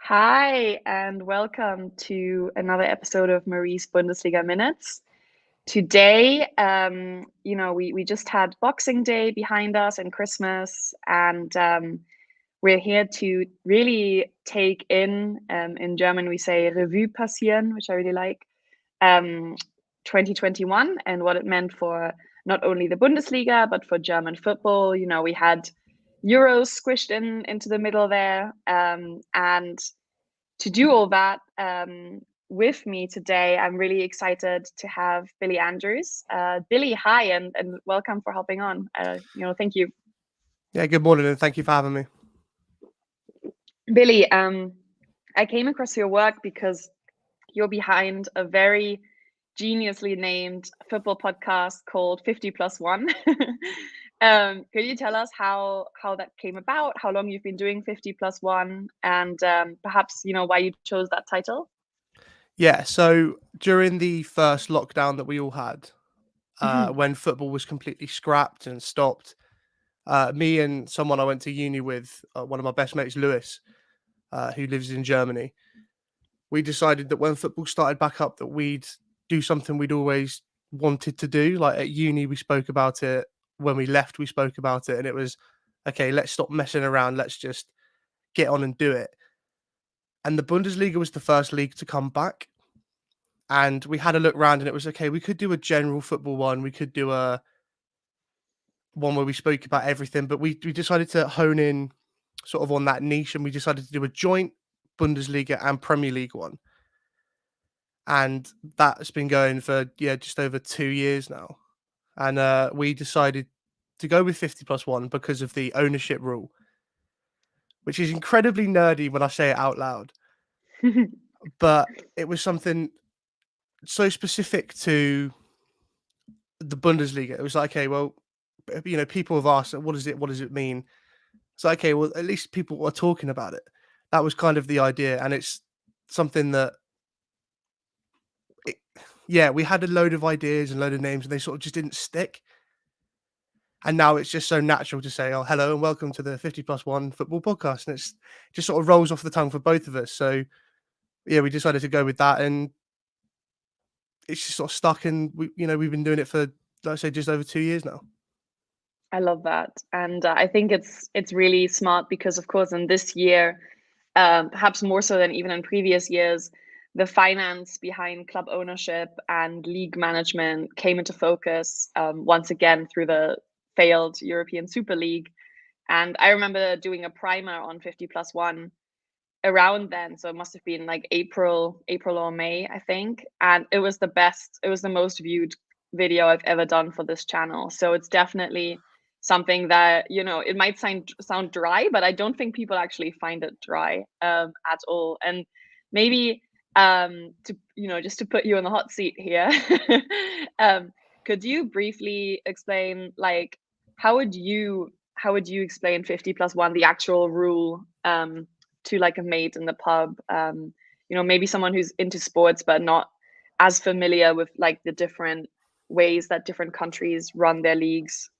Hi, and welcome to another episode of Marie's Bundesliga Minutes. Today, we just had Boxing Day behind us and Christmas, and we're here to really take in German, we say Revue passieren, which I really like, um, 2021 and what it meant for not only the Bundesliga, but for German football. We had Euros squished into the middle there, and to do all that with me today, I'm really excited to have Billy Andrews. Billy, hi, and welcome for hopping on. Thank you. Yeah, good morning and thank you for having me. Billy, I came across your work because you're behind a very geniusly named football podcast called 50+1. Could you tell us how that came about, how long you've been doing 50+1, and perhaps why you chose that title? Yeah, so during the first lockdown that we all had, when football was completely scrapped and stopped, me and someone I went to uni with, one of my best mates, Lewis, who lives in Germany, we decided that when football started back up, that we'd do something we'd always wanted to do. Like at uni, we spoke about it. When we left, we spoke about it, and it was okay. Let's stop messing around. Let's just get on and do it. And the Bundesliga was the first league to come back. And we had a look round and it was okay, we could do a general football one, we could do a one where we spoke about everything, but we decided to hone in sort of on that niche, and we decided to do a joint Bundesliga and Premier League one. And that's been going for just over 2 years now. And we decided to go with 50+1 because of the ownership rule, which is incredibly nerdy when I say it out loud. But it was something so specific to the Bundesliga. It was like, okay, well, people have asked, what is it? What does it mean? It's like, okay, well, at least people are talking about it. That was kind of the idea, and it's something that, we had a load of ideas and load of names, and they sort of just didn't stick. And now it's just so natural to say, oh, hello and welcome to the 50+1 football podcast, and it just sort of rolls off the tongue for both of us. So yeah, we decided to go with that, and it's just sort of stuck, and we've been doing it for, like I say, just over 2 years now. I love that, and I think it's really smart because, of course, in this year, perhaps more so than even in previous years, the finance behind club ownership and league management came into focus once again through the failed European Super League. And I remember doing a primer on 50+1 around then, so it must have been like April or May, I think, and it was the most viewed video I've ever done for this channel. So it's definitely something that it might sound dry, but I don't think people actually find it dry at all. And maybe to just to put you on the hot seat here, could you briefly explain, like, how would you explain 50+1, the actual rule, to like a mate in the pub, maybe someone who's into sports but not as familiar with like the different ways that different countries run their leagues?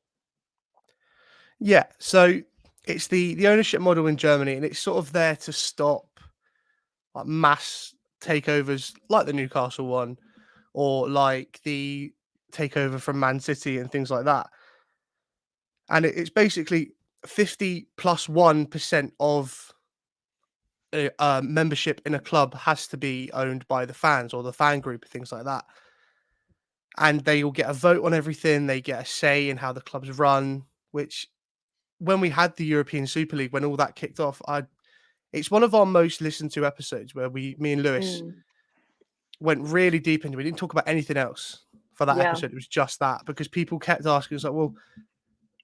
Yeah, so it's the ownership model in Germany, and it's sort of there to stop like mass takeovers like the Newcastle one, or like the takeover from Man City and things like that. And it's basically 50+1% of membership in a club has to be owned by the fans or the fan group, things like that. And they all get a vote on everything. They get a say in how the clubs run, which when we had the European Super League, when all that kicked off, it's one of our most listened to episodes where me and Lewis went really deep into it. We didn't talk about anything else for that Yeah. episode. It was just that, because people kept asking us like, well,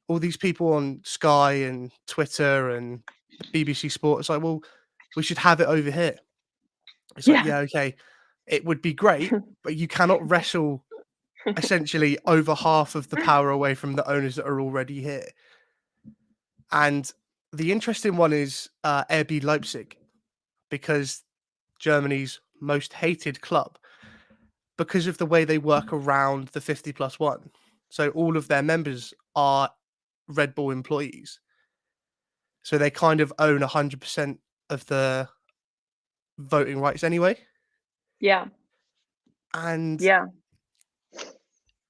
all these people on Sky and Twitter and BBC Sport, it's like, well, we should have it over here. It's like, yeah, okay, it would be great, but you cannot wrestle essentially over half of the power away from the owners that are already here. And the interesting one is RB Leipzig, because Germany's most hated club, because of the way they work around the 50+1. So all of their members are Red Bull employees. So they kind of own 100% of the voting rights anyway. Yeah. And Yeah.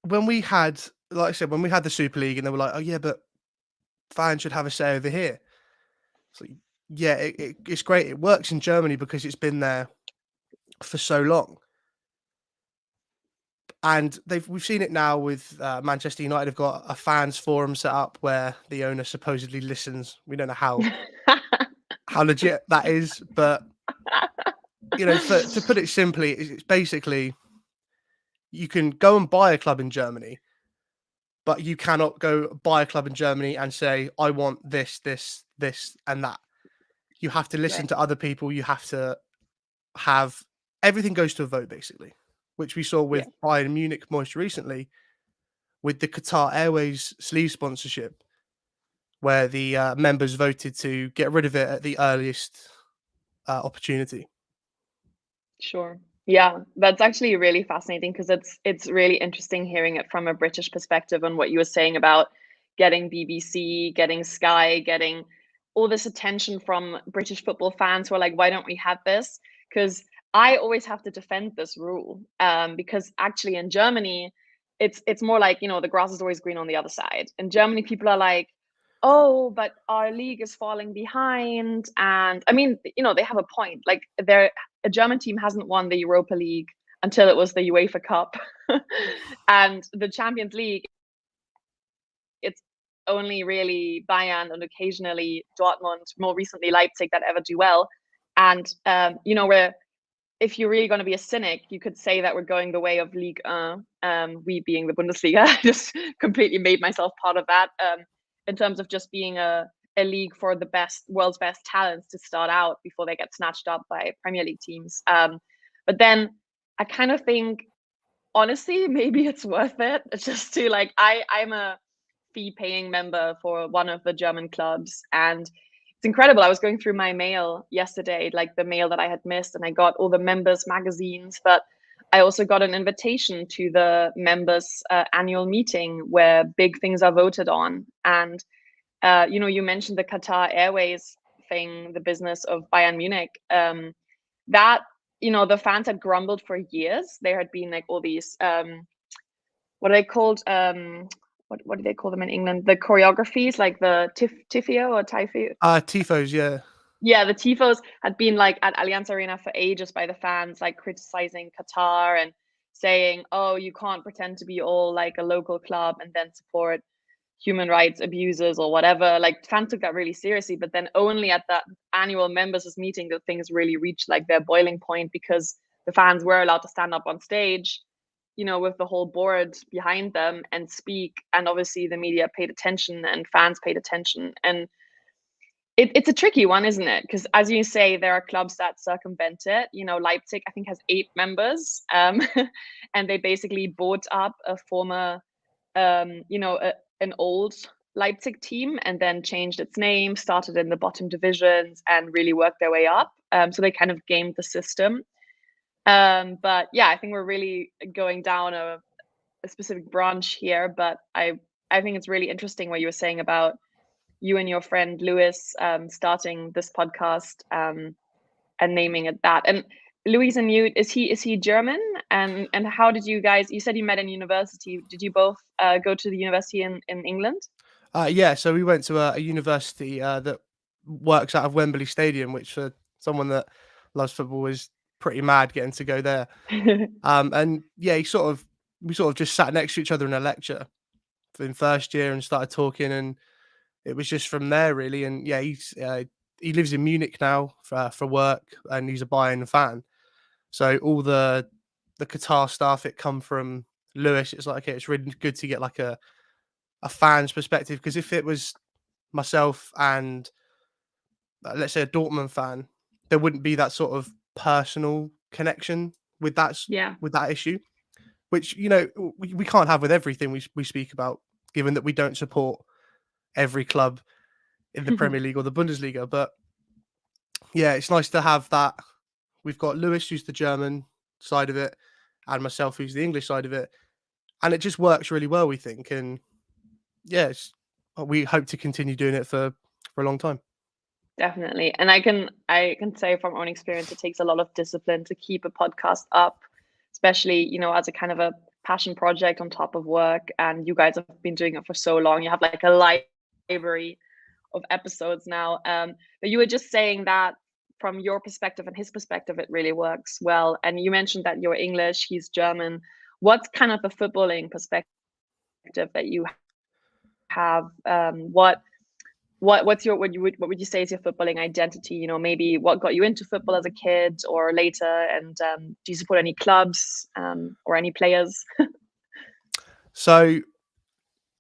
when we had, like I said, when we had the Super League, and they were like, "Oh yeah, but fans should have a say over here." So yeah, it's great. It works in Germany because it's been there for so long. And we've seen it now with Manchester United have got a fans forum set up where the owner supposedly listens. We don't know how legit that is, but to put it simply, it's basically you can go and buy a club in Germany, but you cannot go buy a club in Germany and say, I want this, this, this, and that. You have to listen to other people. You have to have everything goes to a vote, basically, which we saw with Bayern Munich most recently with the Qatar Airways sleeve sponsorship, where the members voted to get rid of it at the earliest opportunity. Sure. Yeah, that's actually really fascinating because it's really interesting hearing it from a British perspective on what you were saying about getting BBC, getting Sky, getting all this attention from British football fans who are like, why don't we have this? Because I always have to defend this rule because actually in Germany, it's more like, the grass is always green on the other side. In Germany, people are like, oh, but our league is falling behind. And I mean, they have a point. Like a German team hasn't won the Europa League until it was the UEFA Cup. And the Champions League, it's only really Bayern and occasionally Dortmund, more recently Leipzig, that ever do well. And, where if you're really going to be a cynic, you could say that we're going the way of Ligue 1, we being the Bundesliga. I just completely made myself part of that in terms of just being a league for the world's best talents to start out before they get snatched up by Premier League teams. But then I kind of think, honestly, maybe it's worth it. It's just to I'm a fee-paying member for one of the German clubs, and it's incredible. I was going through my mail yesterday, like the mail that I had missed, and I got all the members' magazines, but I also got an invitation to the members' annual meeting where big things are voted on. And, you mentioned the Qatar Airways thing, the business of Bayern Munich. That, the fans had grumbled for years. There had been like all these, what are they called? What do they call them in England? The choreographies, like the Tifio or Tifio? Tifos, yeah. Yeah, the Tifos had been like at Allianz Arena for ages by the fans, like criticizing Qatar and saying, oh, you can't pretend to be all like a local club and then support human rights abusers or whatever. Like fans took that really seriously, but then only at that annual members' meeting that things really reached like their boiling point, because the fans were allowed to stand up on stage, with the whole board behind them and speak. And obviously the media paid attention and fans paid attention. And it's a tricky one, isn't it? Because as you say, there are clubs that circumvent it. Leipzig, I think, has 8 members. And they basically bought up a former, an old Leipzig team and then changed its name, started in the bottom divisions and really worked their way up. So they kind of gamed the system. But yeah, I think we're really going down a specific branch here. But I think it's really interesting what you were saying about you and your friend Lewis starting this podcast and naming it that. And Louis and you, is he German? And how did you guys? You said you met in university. Did you both go to the university in England? Yeah, so we went to a university that works out of Wembley Stadium, which for someone that loves football is pretty mad getting to go there. And yeah, we sort of just sat next to each other in a lecture in first year and started talking, and it was just from there really. And yeah, he lives in Munich now for work, and he's a Bayern fan. So all the Qatar stuff, it come from Lewis. It's like, okay, it's really good to get like a fan's perspective, because if it was myself and let's say a Dortmund fan, there wouldn't be that sort of personal connection with that issue, which we can't have with everything we speak about, given that we don't support every club in the Premier League or the Bundesliga. But yeah, it's nice to have that. We've got Lewis, who's the German side of it, and myself, who's the English side of it, and it just works really well, we think. And yeah, we hope to continue doing it for a long time. Definitely. And I can say from own experience, it takes a lot of discipline to keep a podcast up, especially, as a kind of a passion project on top of work. And you guys have been doing it for so long. You have like a library of episodes now. But you were just saying that from your perspective and his perspective, it really works well. And you mentioned that you're English, he's German. What's kind of the footballing perspective that you have? What would you say is your footballing identity? Maybe what got you into football as a kid or later, and do you support any clubs or any players? So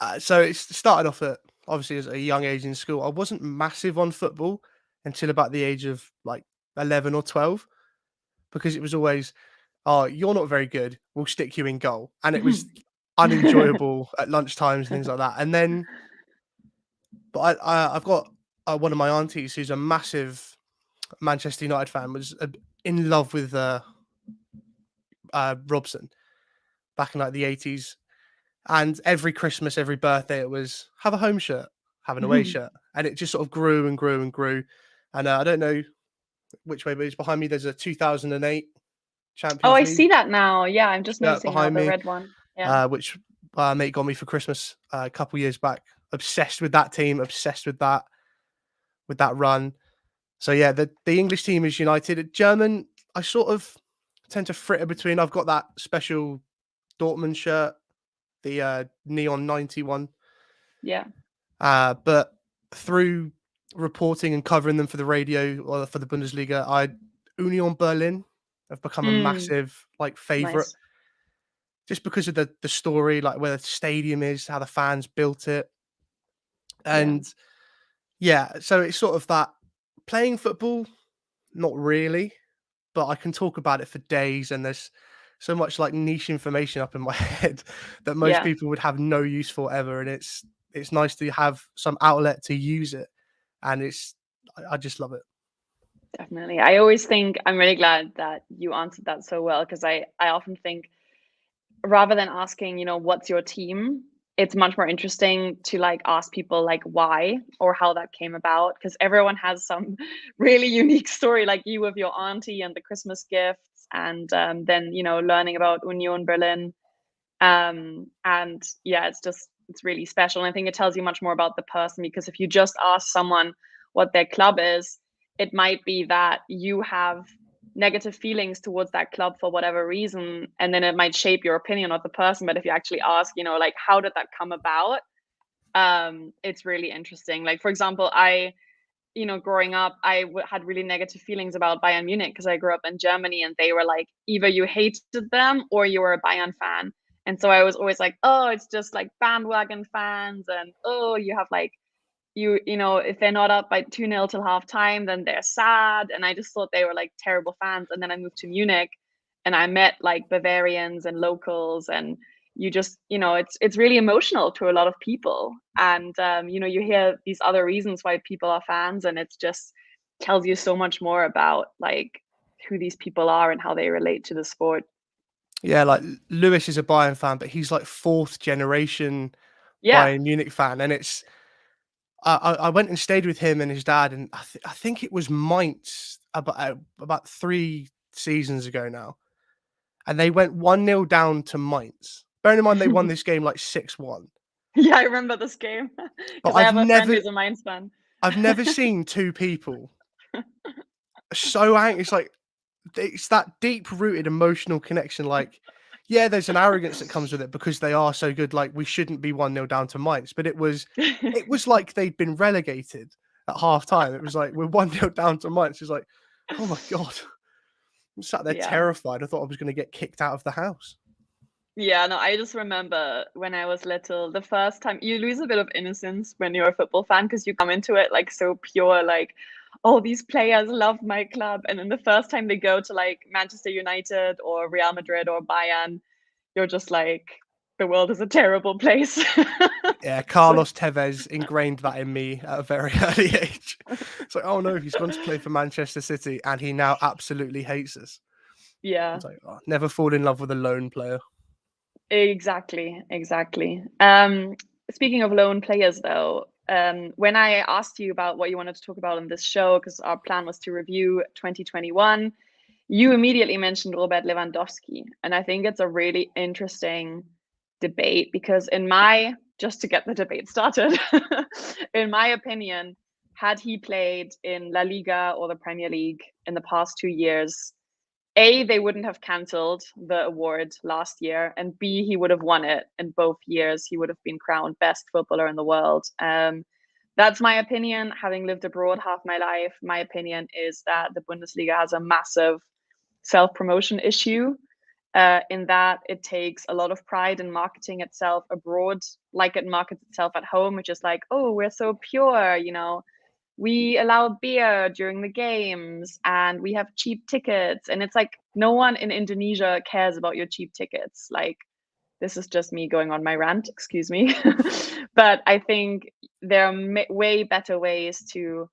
it started off at obviously as a young age in school. I wasn't massive on football until about the age of like 11 or 12, because it was always, oh, you're not very good, we'll stick you in goal, and it was unenjoyable at lunchtimes and things like that. And then, but I've got one of my aunties who's a massive Manchester United fan, was in love with Robson back in like the 80s. And every Christmas, every birthday, it was have a home shirt, have an away shirt. And it just sort of grew and grew and grew. And I don't know which way, but it's behind me. There's a 2008 Champions Oh, I League see that now. Yeah, I'm just shirt noticing now behind the me, red one. Yeah. which mate got me for Christmas a couple years back. Obsessed with that team, obsessed with that run. So yeah, the English team is United. German, I sort of tend to fritter between. I've got that special Dortmund shirt, the neon 91. Yeah. But through reporting and covering them for the radio or for the Bundesliga, Union Berlin have become a massive favorite. Nice. Just because of the story, like where the stadium is, how the fans built it. And yeah, so it's sort of that playing football, not really, but I can talk about it for days, and there's so much like niche information up in my head that most people would have no use for ever. And it's nice to have some outlet to use it. And I just love it. Definitely. I always think I'm really glad that you answered that so well, because I often think, rather than asking, what's your team, it's much more interesting to like ask people like why or how that came about, because everyone has some really unique story, like you with your auntie and the Christmas gifts, and then learning about Union Berlin, and yeah, it's really special. And I think it tells you much more about the person, because if you just ask someone what their club is, it might be that you have negative feelings towards that club for whatever reason, and then it might shape your opinion of the person. But if you actually ask, like, how did that come about, it's really interesting. Like, for example, growing up, had really negative feelings about Bayern Munich, because I grew up in Germany, and they were like, either you hated them or you were a Bayern fan. And so I was always like, oh, it's just like bandwagon fans, and oh, you have like, if they're not up by 2-0 till half time, then they're sad. And I just thought they were like terrible fans. And then I moved to Munich, and I met like Bavarians and locals, and you just, it's really emotional to a lot of people. And, you hear these other reasons why people are fans, and it's just tells you so much more about like who these people are and how they relate to the sport. Yeah, like Lewis is a Bayern fan, but he's like fourth generation Bayern Munich fan. And it's, I went and stayed with him and his dad, and I think it was Mainz about 3 seasons ago now. And they went 1-0 down to Mainz. Bearing in mind they won this game like 6-1. Yeah, I remember this game. Because I have a friend who's a Mainz fan. I've never seen two people so angry. It's like, it's that deep-rooted emotional connection. Like, yeah, there's an arrogance that comes with it because they are so good. Like, we shouldn't be 1-0 down to Mainz. But it was like they'd been relegated at half time. It was like, we're 1-0 down to Mainz. It's like, oh my God. I'm sat there terrified. I thought I was going to get kicked out of the house. Yeah, no, I just remember when I was little, the first time you lose a bit of innocence when you're a football fan, because you come into it like so pure, like, oh, these players love my club. And then the first time they go to like Manchester United or Real Madrid or Bayern, you're just like, the world is a terrible place. Yeah, Carlos Tevez ingrained that in me at a very early age. It's like, oh no, he's gone to play for Manchester City and he now absolutely hates us. Yeah. It's like, oh, never fall in love with a lone player. Exactly. Speaking of lone players, though, when I asked you about what you wanted to talk about in this show, because our plan was to review 2021, you immediately mentioned Robert Lewandowski. And I think it's a really interesting debate because just to get the debate started, in my opinion, had he played in La Liga or the Premier League in the past 2 years, A, they wouldn't have cancelled the award last year, and B, he would have won it in both years. He would have been crowned best footballer in the world. That's my opinion. Having lived abroad half my life, my opinion is that the Bundesliga has a massive self-promotion issue, in that it takes a lot of pride in marketing itself abroad, like it markets itself at home, which is like, oh, we're so pure, we allow beer during the games and we have cheap tickets. And it's like, no one in Indonesia cares about your cheap tickets. Like, this is just me going on my rant, excuse me. But I think there are way better ways to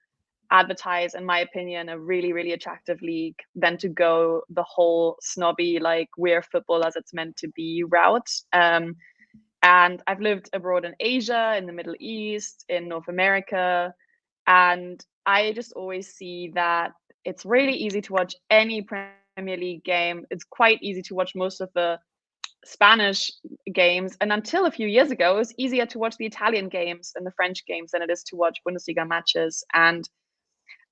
advertise, in my opinion, a really, really attractive league than to go the whole snobby, like, we're football as it's meant to be route. And I've lived abroad in Asia, in the Middle East, in North America. And I just always see that it's really easy to watch any Premier League game. It's quite easy to watch most of the Spanish games. And until a few years ago, it was easier to watch the Italian games and the French games than it is to watch Bundesliga matches. And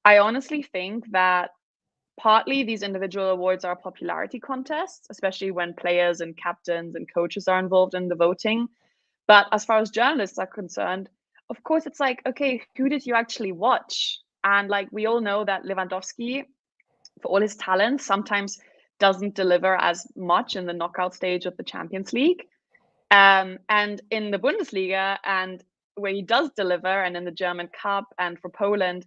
I honestly think that partly these individual awards are popularity contests, especially when players and captains and coaches are involved in the voting. But as far as journalists are concerned, of course, it's like, okay, who did you actually watch? And like, we all know that Lewandowski, for all his talent, sometimes doesn't deliver as much in the knockout stage of the Champions League. And in the Bundesliga, and where he does deliver, and in the German Cup and for Poland,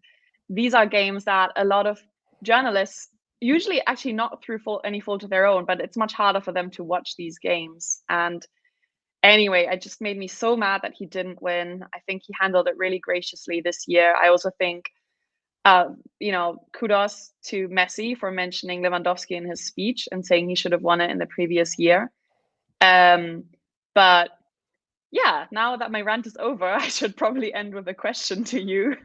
these are games that a lot of journalists, usually actually not through any fault of their own, but it's much harder for them to watch these games. And anyway, it just made me so mad that he didn't win. I think he handled it really graciously this year. I also think, kudos to Messi for mentioning Lewandowski in his speech and saying he should have won it in the previous year. But yeah, now that my rant is over, I should probably end with a question to you.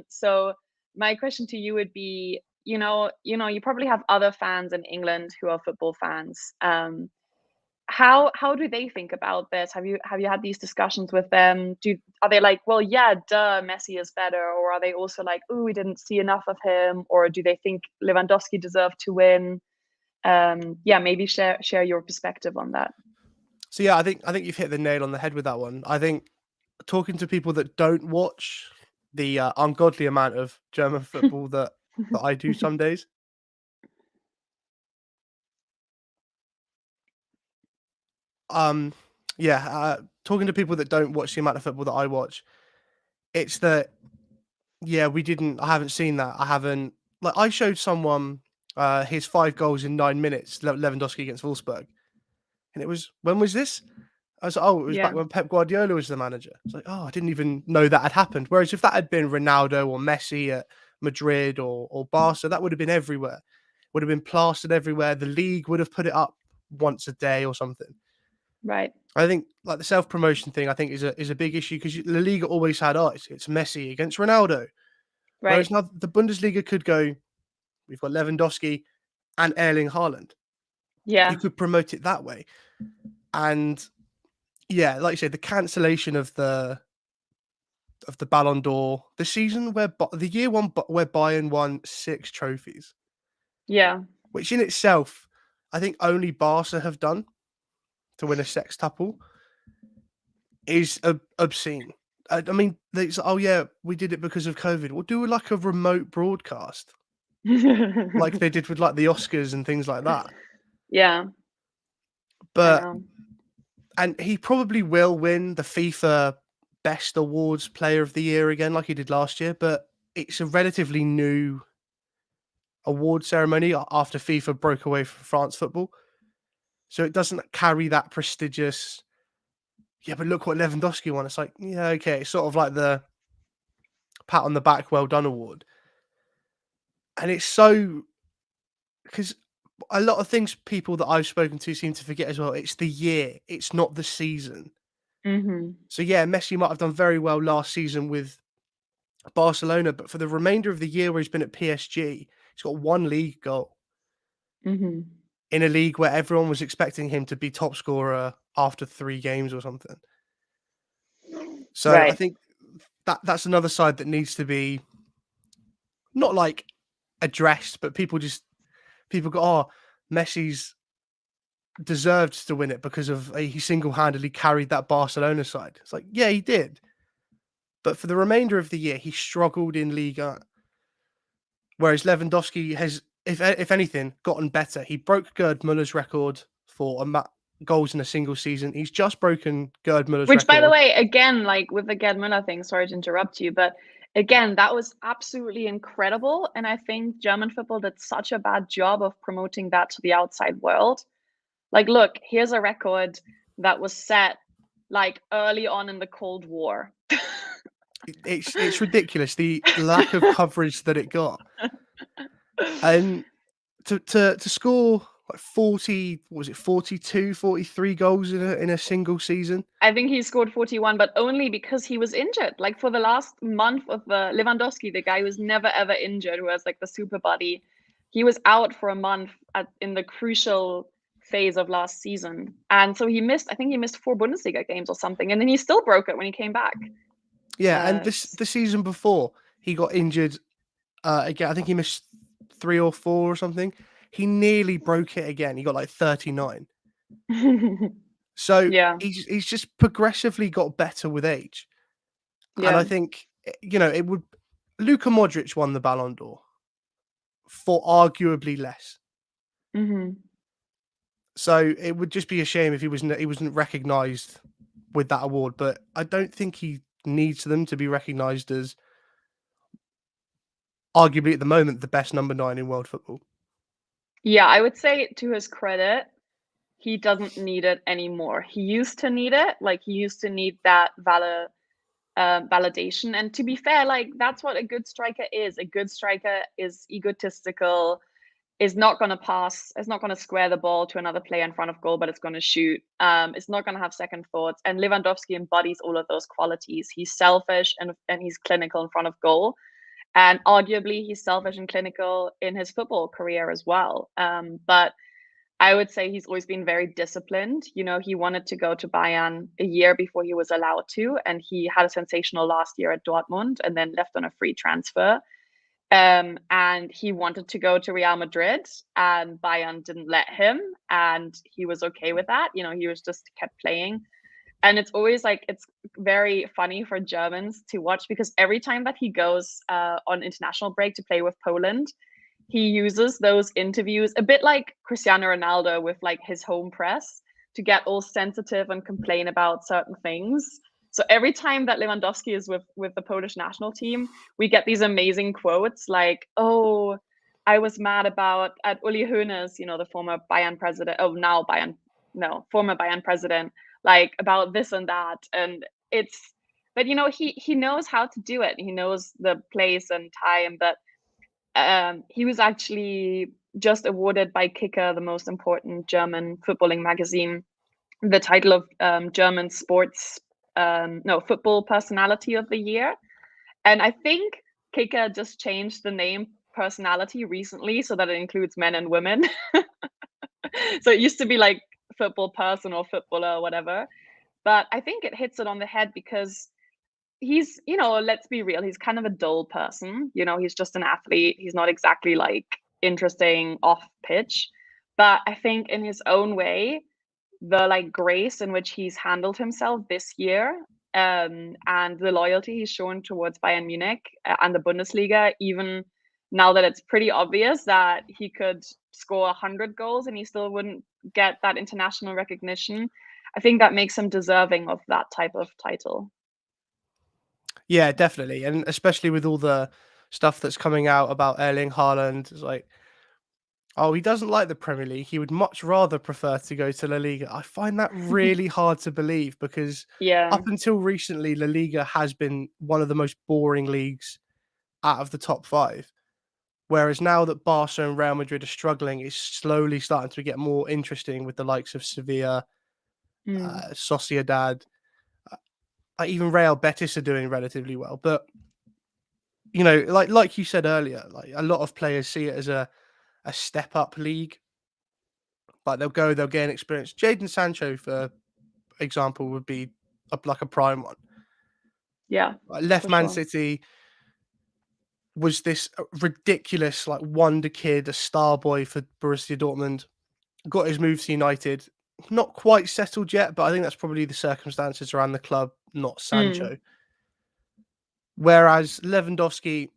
So my question to you would be, you probably have other fans in England who are football fans. How do they think about this? Have you had these discussions with them? Are they like, well, yeah, duh, Messi is better, or are they also like, oh, we didn't see enough of him, or do they think Lewandowski deserved to win? Maybe share your perspective on that. So yeah, I think you've hit the nail on the head with that one. I think talking to people that don't watch the ungodly amount of German football that I do some days. Talking to people that don't watch the amount of football that I watch, it's that, yeah, I haven't seen that. I showed someone his 5 goals in 9 minutes, Lewandowski against Wolfsburg. And when was this? I was like, it was back when Pep Guardiola was the manager. It's like, I didn't even know that had happened. Whereas if that had been Ronaldo or Messi at Madrid or Barca, that would have been everywhere. Would have been plastered everywhere. The league would have put it up once a day or something. Right. I think like the self-promotion thing, I think is a big issue because La Liga always had, it's Messi against Ronaldo. Right. Whereas now the Bundesliga could go, we've got Lewandowski and Erling Haaland. Yeah. You could promote it that way. And yeah, like you said, the cancellation of the Ballon d'Or, the season where the year one where Bayern won 6 trophies. Yeah. Which in itself, I think only Barca have done to win a sextuple, is obscene. I mean, we did it because of COVID. We'll do like a remote broadcast, like they did with like the Oscars and things like that. Yeah. But and he probably will win the FIFA Best Awards Player of the Year again, like he did last year. But it's a relatively new award ceremony after FIFA broke away from France football, so it doesn't carry that prestigious. Yeah, but look what Lewandowski won. It's like, yeah, okay, it's sort of like the pat on the back, well done award. And it's so, because a lot of things people that I've spoken to seem to forget as well. It's the year. It's not the season. So yeah, Messi might have done very well last season with Barcelona, but for the remainder of the year where he's been at PSG, he's got 1 league goal in a league where everyone was expecting him to be top scorer after 3 games or something. So I think that's another side that needs to be not like addressed, but people go, oh, Messi's deserved to win it because of he single-handedly carried that Barcelona side. It's like, yeah, he did. But for the remainder of the year, he struggled in Liga. Whereas Lewandowski has, if anything, gotten better. He broke Gerd Müller's record for goals in a single season. He's just broken Gerd Müller's record. Which, by the way, again, like with the Gerd Müller thing, sorry to interrupt you, but again, that was absolutely incredible. And I think German football did such a bad job of promoting that to the outside world. Like, look, here's a record that was set like early on in the Cold War. It's ridiculous, the lack of coverage that it got. And to score like 40, was it 42, 43 goals in a single season? I think he scored 41, but only because he was injured. Like for the last month of Lewandowski, the guy who was never ever injured, who has like the super body, he was out for a month in the crucial phase of last season. And so he missed 4 Bundesliga games or something. And then he still broke it when he came back. Yeah, and the season before, he got injured again. I think he missed 3 or 4 or something. He nearly broke it again. He got like 39. So yeah, he's just progressively got better with age. Yeah. And I think, Luka Modric won the Ballon d'Or for arguably less. So it would just be a shame if he wasn't recognised with that award. But I don't think he needs them to be recognised as arguably at the moment the best number 9 in world football. Yeah, I would say to his credit, he doesn't need it anymore. He used to need it. Like he used to need that validation. And to be fair, like that's what a good striker is. A good striker is egotistical, is not going to pass, is not going to square the ball to another player in front of goal, but it's going to shoot. It's not going to have second thoughts. And Lewandowski embodies all of those qualities. He's selfish and he's clinical in front of goal. And arguably, he's selfish and clinical in his football career as well. But I would say he's always been very disciplined. He wanted to go to Bayern a year before he was allowed to. And he had a sensational last year at Dortmund and then left on a free transfer. And he wanted to go to Real Madrid and Bayern didn't let him. And he was okay with that. He was just kept playing. And it's always like, it's very funny for Germans to watch because every time that he goes on international break to play with Poland, he uses those interviews a bit like Cristiano Ronaldo with like his home press to get all sensitive and complain about certain things. So every time that Lewandowski is with the Polish national team, we get these amazing quotes like, oh, I was mad at Uli Hoeneß, the former Bayern president, former Bayern president, like about this and that. And but he knows how to do it. He knows the place and time, but he was actually just awarded by Kicker, the most important German footballing magazine, the title of German football personality of the year. And I think Kicker just changed the name personality recently so that it includes men and women. So it used to be like football person or footballer or whatever. But I think it hits it on the head because he's, let's be real, he's kind of a dull person. He's just an athlete. He's not exactly like interesting off pitch. But I think in his own way, the like grace in which he's handled himself this year and the loyalty he's shown towards Bayern Munich and the Bundesliga, even now that it's pretty obvious that he could score 100 goals and he still wouldn't get that international recognition, I think that makes him deserving of that type of title. Yeah, definitely. And especially with all the stuff that's coming out about Erling Haaland, it's like, oh, he doesn't like the Premier League. He would much rather prefer to go to La Liga. I find that really hard to believe because up until recently, La Liga has been one of the most boring leagues out of the top 5. Whereas now that Barca and Real Madrid are struggling, it's slowly starting to get more interesting with the likes of Sevilla, Sociedad. even Real Betis are doing relatively well. But you know, like you said earlier, like a lot of players see it as a step up league. Like they'll gain experience. Jaden Sancho, for example, would be like a prime one. Yeah, Like left for Man sure. City, was this ridiculous like wonder kid, a star boy for Borussia Dortmund. Got his move to United, not quite settled yet, but I think that's probably the circumstances around the club, not Sancho. Whereas Lewandowski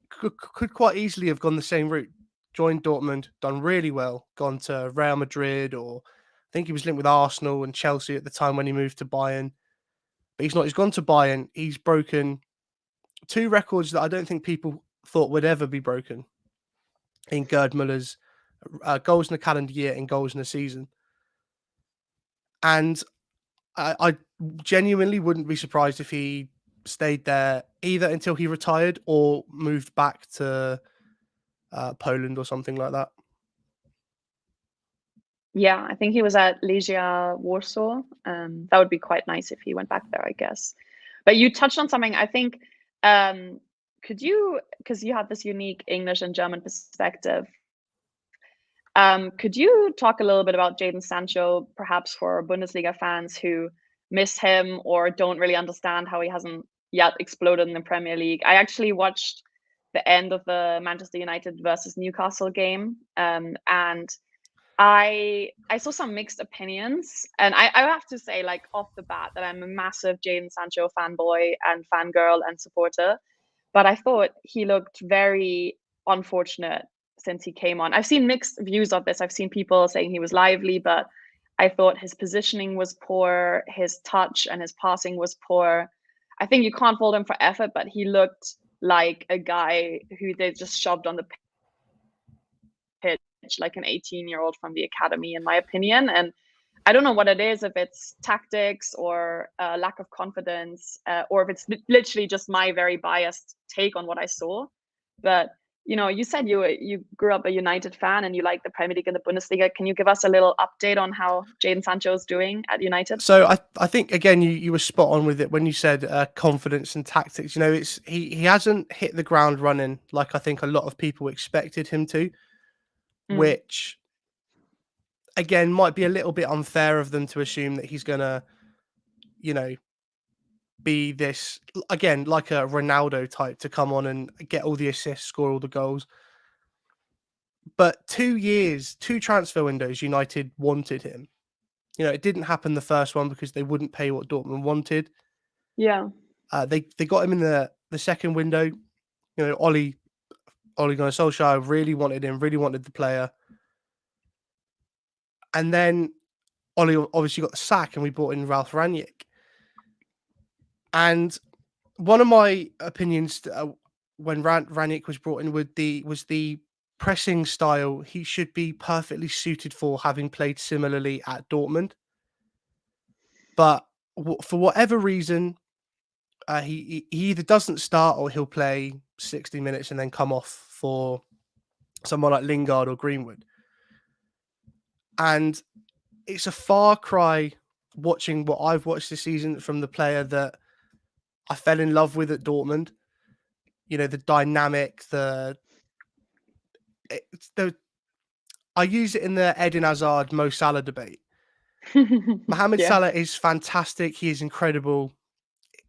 could quite easily have gone the same route, joined Dortmund, done really well, gone to Real Madrid, or I think he was linked with Arsenal and Chelsea at the time when he moved to Bayern. But he's not. He's gone to Bayern. He's broken 2 records that I don't think people thought would ever be broken in Gerd Muller's goals in a calendar year and goals in a season. And I genuinely wouldn't be surprised if he stayed there either until he retired or moved back to Poland or something like that. Yeah, I think he was at Legia Warsaw. That would be quite nice if he went back there, I guess. But you touched on something, I think, could you, because you have this unique English and German perspective, could you talk a little bit about Jaden Sancho, perhaps for Bundesliga fans who miss him or don't really understand how he hasn't yet exploded in the Premier League? I actually watched the end of the Manchester United versus Newcastle game, and I saw some mixed opinions, and I have to say, like off the bat, that I'm a massive Jaden Sancho fanboy and fangirl and supporter. But I thought he looked very unfortunate since he came on. I've seen mixed views of this. I've seen people saying he was lively, but I thought his positioning was poor, his touch and his passing was poor. I think you can't fault him for effort, but he looked like a guy who they just shoved on the pitch like an 18-year-old from the academy, in my opinion. And I don't know what it is, if it's tactics or lack of confidence, or if it's literally just my very biased take on what I saw. But you know, you said you grew up a United fan and you like the Premier League and the Bundesliga. Can you give us a little update on how Jaden Sancho is doing at United? So I think again you were spot on with it when you said confidence and tactics. You know, it's he hasn't hit the ground running like I think a lot of people expected him to, which again might be a little bit unfair of them to assume that he's gonna, you know, be this again like a Ronaldo type to come on and get all the assists, score all the goals. But 2 years, 2 transfer windows, United wanted him. You know, it didn't happen the first one because they wouldn't pay what Dortmund wanted. Yeah. They got him in the second window. You know, Ole Gunnar Solskjaer really wanted him, really wanted the player. And then Ole obviously got the sack and we brought in Ralf Rangnick. And one of my opinions when Rangnick was brought in was the pressing style he should be perfectly suited for, having played similarly at Dortmund. But for whatever reason, he either doesn't start or he'll play 60 minutes and then come off for someone like Lingard or Greenwood. And it's a far cry watching what I've watched this season from the player that I fell in love with at Dortmund. You know, the dynamic, I use it in the Eden Hazard, Mo Salah debate. Mohamed Salah is fantastic. He is incredible.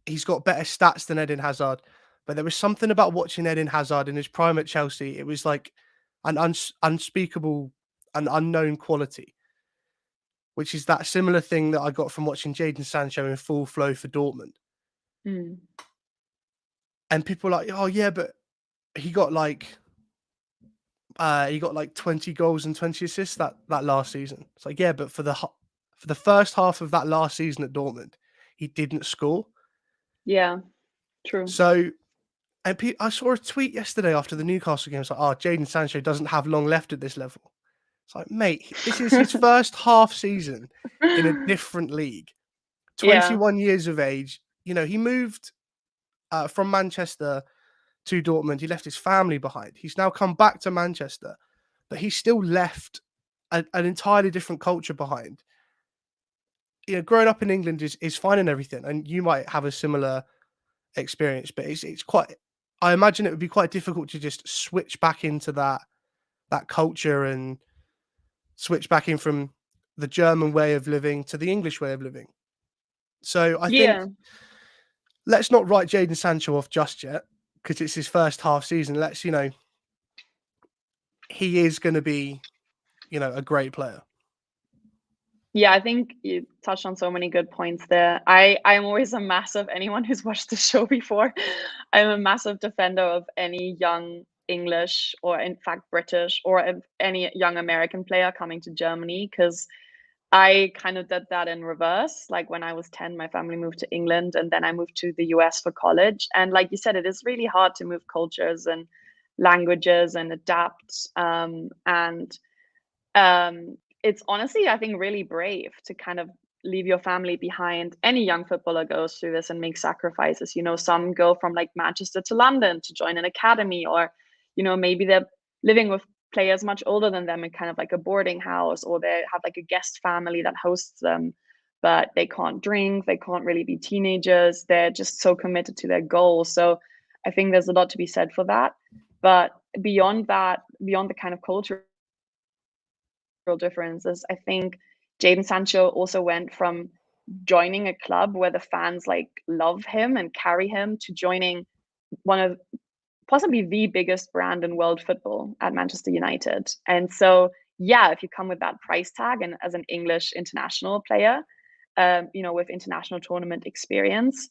He's got better stats than Eden Hazard. But there was something about watching Eden Hazard in his prime at Chelsea. It was like an unspeakable, an unknown quality, which is that similar thing that I got from watching Jaden Sancho in full flow for Dortmund. And people are like, oh yeah, but he got like 20 goals and 20 assists that last season. It's like, yeah, but for the first half of that last season at Dortmund, he didn't score. Yeah, true. So, and I saw a tweet yesterday after the Newcastle game. It's like, oh, Jaden Sancho doesn't have long left at this level. It's like, mate, this is his first half season in a different league. 21 years of age. You know, he moved from Manchester to Dortmund. He left his family behind. He's now come back to Manchester, but he still left an entirely different culture behind. growing up in England is fine and everything, and you might have a similar experience, but it's quite. I imagine it would be quite difficult to just switch back into that culture and switch back in from the German way of living to the English way of living. So I think Yeah. let's not write Jaden Sancho off just yet because it's his first half season. Let's, he is going to be, a great player. Yeah, I think you touched on so many good points there. I'm always a massive, anyone who's watched the show before, I'm a massive defender of any young English or in fact British or any young American player coming to Germany, because I kind of did that in reverse. Like when I was 10, my family moved to England and then I moved to the US for college. And like you said, it is really hard to move cultures and languages and adapt. And it's honestly, I think, really brave to kind of leave your family behind. Any young footballer goes through this and makes sacrifices. Some go from like Manchester to London to join an academy, or, maybe they're living with players much older than them in kind of like a boarding house, or they have like a guest family that hosts them, but they can't drink, they can't really be teenagers. They're just so committed to their goals. So I think there's a lot to be said for that. But beyond that, beyond the kind of culture differences, I think Jaden Sancho also went from joining a club where the fans like love him and carry him to joining one of possibly the biggest brand in world football at Manchester United. And so, yeah, if you come with that price tag and as an English international player, with international tournament experience,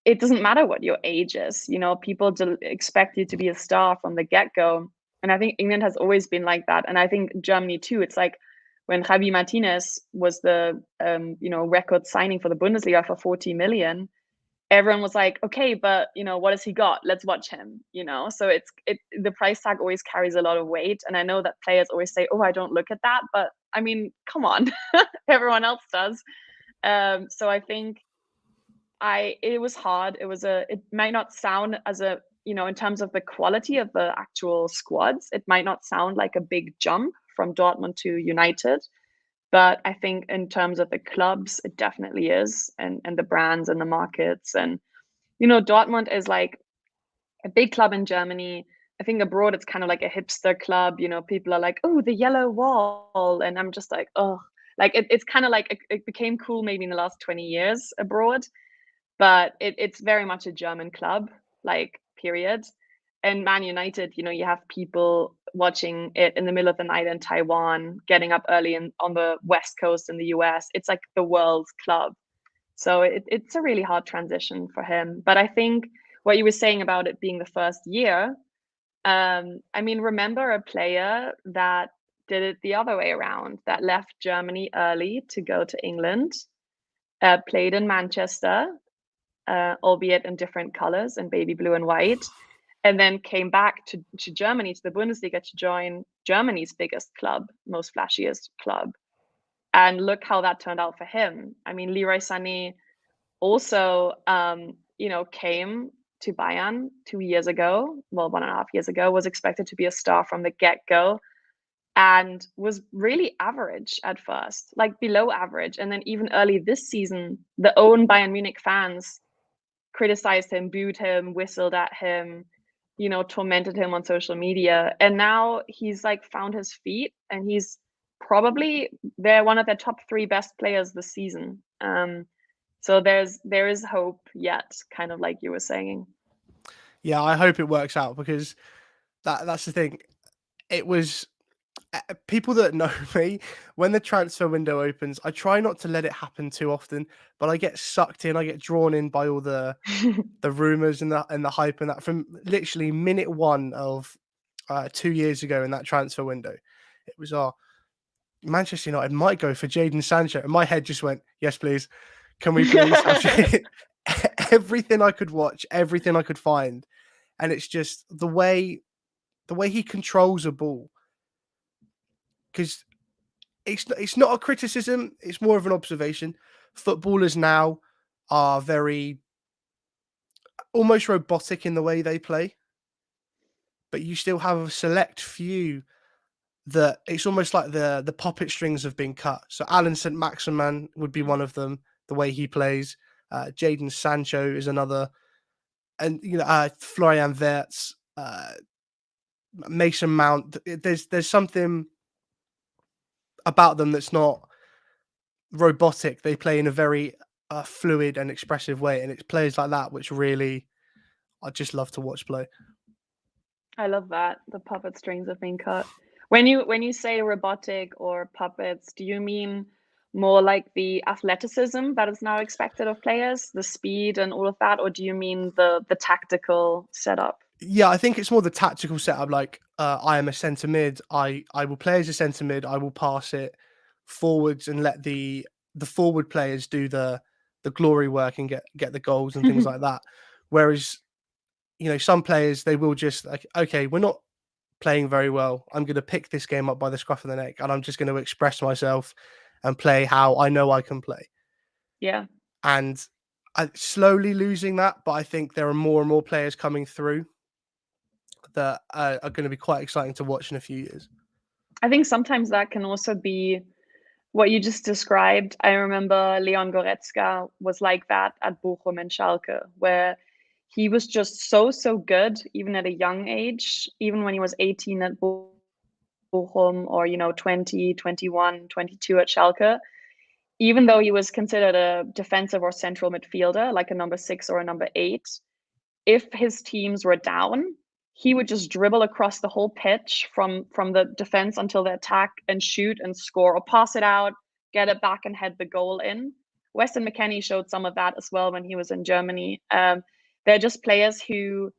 it doesn't matter what your age is. People expect you to be a star from the get-go. And I think England has always been like that. And I think Germany too. It's like when Javi Martinez was the record signing for the Bundesliga for 40 million, everyone was like, okay, but what has he got? Let's watch him. So the price tag always carries a lot of weight. And I know that players always say, oh, I don't look at that, but I mean, come on, everyone else does. So I think it was hard. It might not sound as in terms of the quality of the actual squads, it might not sound like a big jump from Dortmund to United, but I think in terms of the clubs, it definitely is, and the brands and the markets. And Dortmund is like a big club in Germany. I think abroad it's kind of like a hipster club. People are like, oh, the yellow wall, and I'm just like, oh, like it's kind of like it became cool maybe in the last 20 years abroad, but it's very much a German club, like, period. And Man United, you have people watching it in the middle of the night in Taiwan, getting up early on the West Coast in the US. It's like the world's club. So it's a really hard transition for him. But I think what you were saying about it being the first year, I mean, remember a player that did it the other way around, that left Germany early to go to England, played in Manchester, albeit in different colors, in baby blue and white, and then came back to Germany, to the Bundesliga, to join Germany's biggest club, most flashiest club. And look how that turned out for him. I mean, Leroy Sané also, came to Bayern 2 years ago, well, 1.5 years ago, was expected to be a star from the get-go, and was really average at first, like below average. And then even early this season, the own Bayern Munich fans criticized him, booed him, whistled at him, tormented him on social media. And now he's like found his feet, and he's probably one of their top 3 best players this season. So there is hope yet, kind of like you were saying. Yeah, I hope it works out, because that's the thing. It was people that know me, when the transfer window opens, I try not to let it happen too often, but I get sucked in, I get drawn in by all the rumors and the hype, and that from literally minute one of 2 years ago in that transfer window. It was Manchester United might go for Jaden Sancho, and my head just went, yes, please. Can we please have everything I could watch, everything I could find? And it's just the way he controls a ball. Because it's not a criticism, it's more of an observation. Footballers now are very almost robotic in the way they play, but you still have a select few that it's almost like the puppet strings have been cut. So Alan St. Maximin would be one of them, the way he plays. Jaden Sancho is another. And, Florian Wirtz, Mason Mount. There's something about them that's not robotic. They play in a very fluid and expressive way. And it's players like that which really I just love to watch play. I love that. The puppet strings have been cut. When you say robotic or puppets, do you mean more like the athleticism that is now expected of players, the speed and all of that, or do you mean the tactical setup? Yeah, I think it's more the tactical setup. Like, I am a centre mid. I will play as a centre mid. I will pass it forwards and let the forward players do the glory work and get the goals and things like that. Whereas, some players, they will just like, okay, we're not playing very well. I'm going to pick this game up by the scruff of the neck, and I'm just going to express myself and play how I know I can play. Yeah. And I'm slowly losing that, but I think there are more and more players coming through that are going to be quite exciting to watch in a few years. I think sometimes that can also be what you just described. I remember Leon Goretzka was like that at Bochum and Schalke, where he was just so good, even at a young age, even when he was 18 at Bochum or, 20, 21, 22 at Schalke. Even though he was considered a defensive or central midfielder, like a number 6 or a number 8, if his teams were down, he would just dribble across the whole pitch from the defense until the attack and shoot and score, or pass it out, get it back and head the goal in. Weston McKennie showed some of that as well when he was in Germany. They're just players who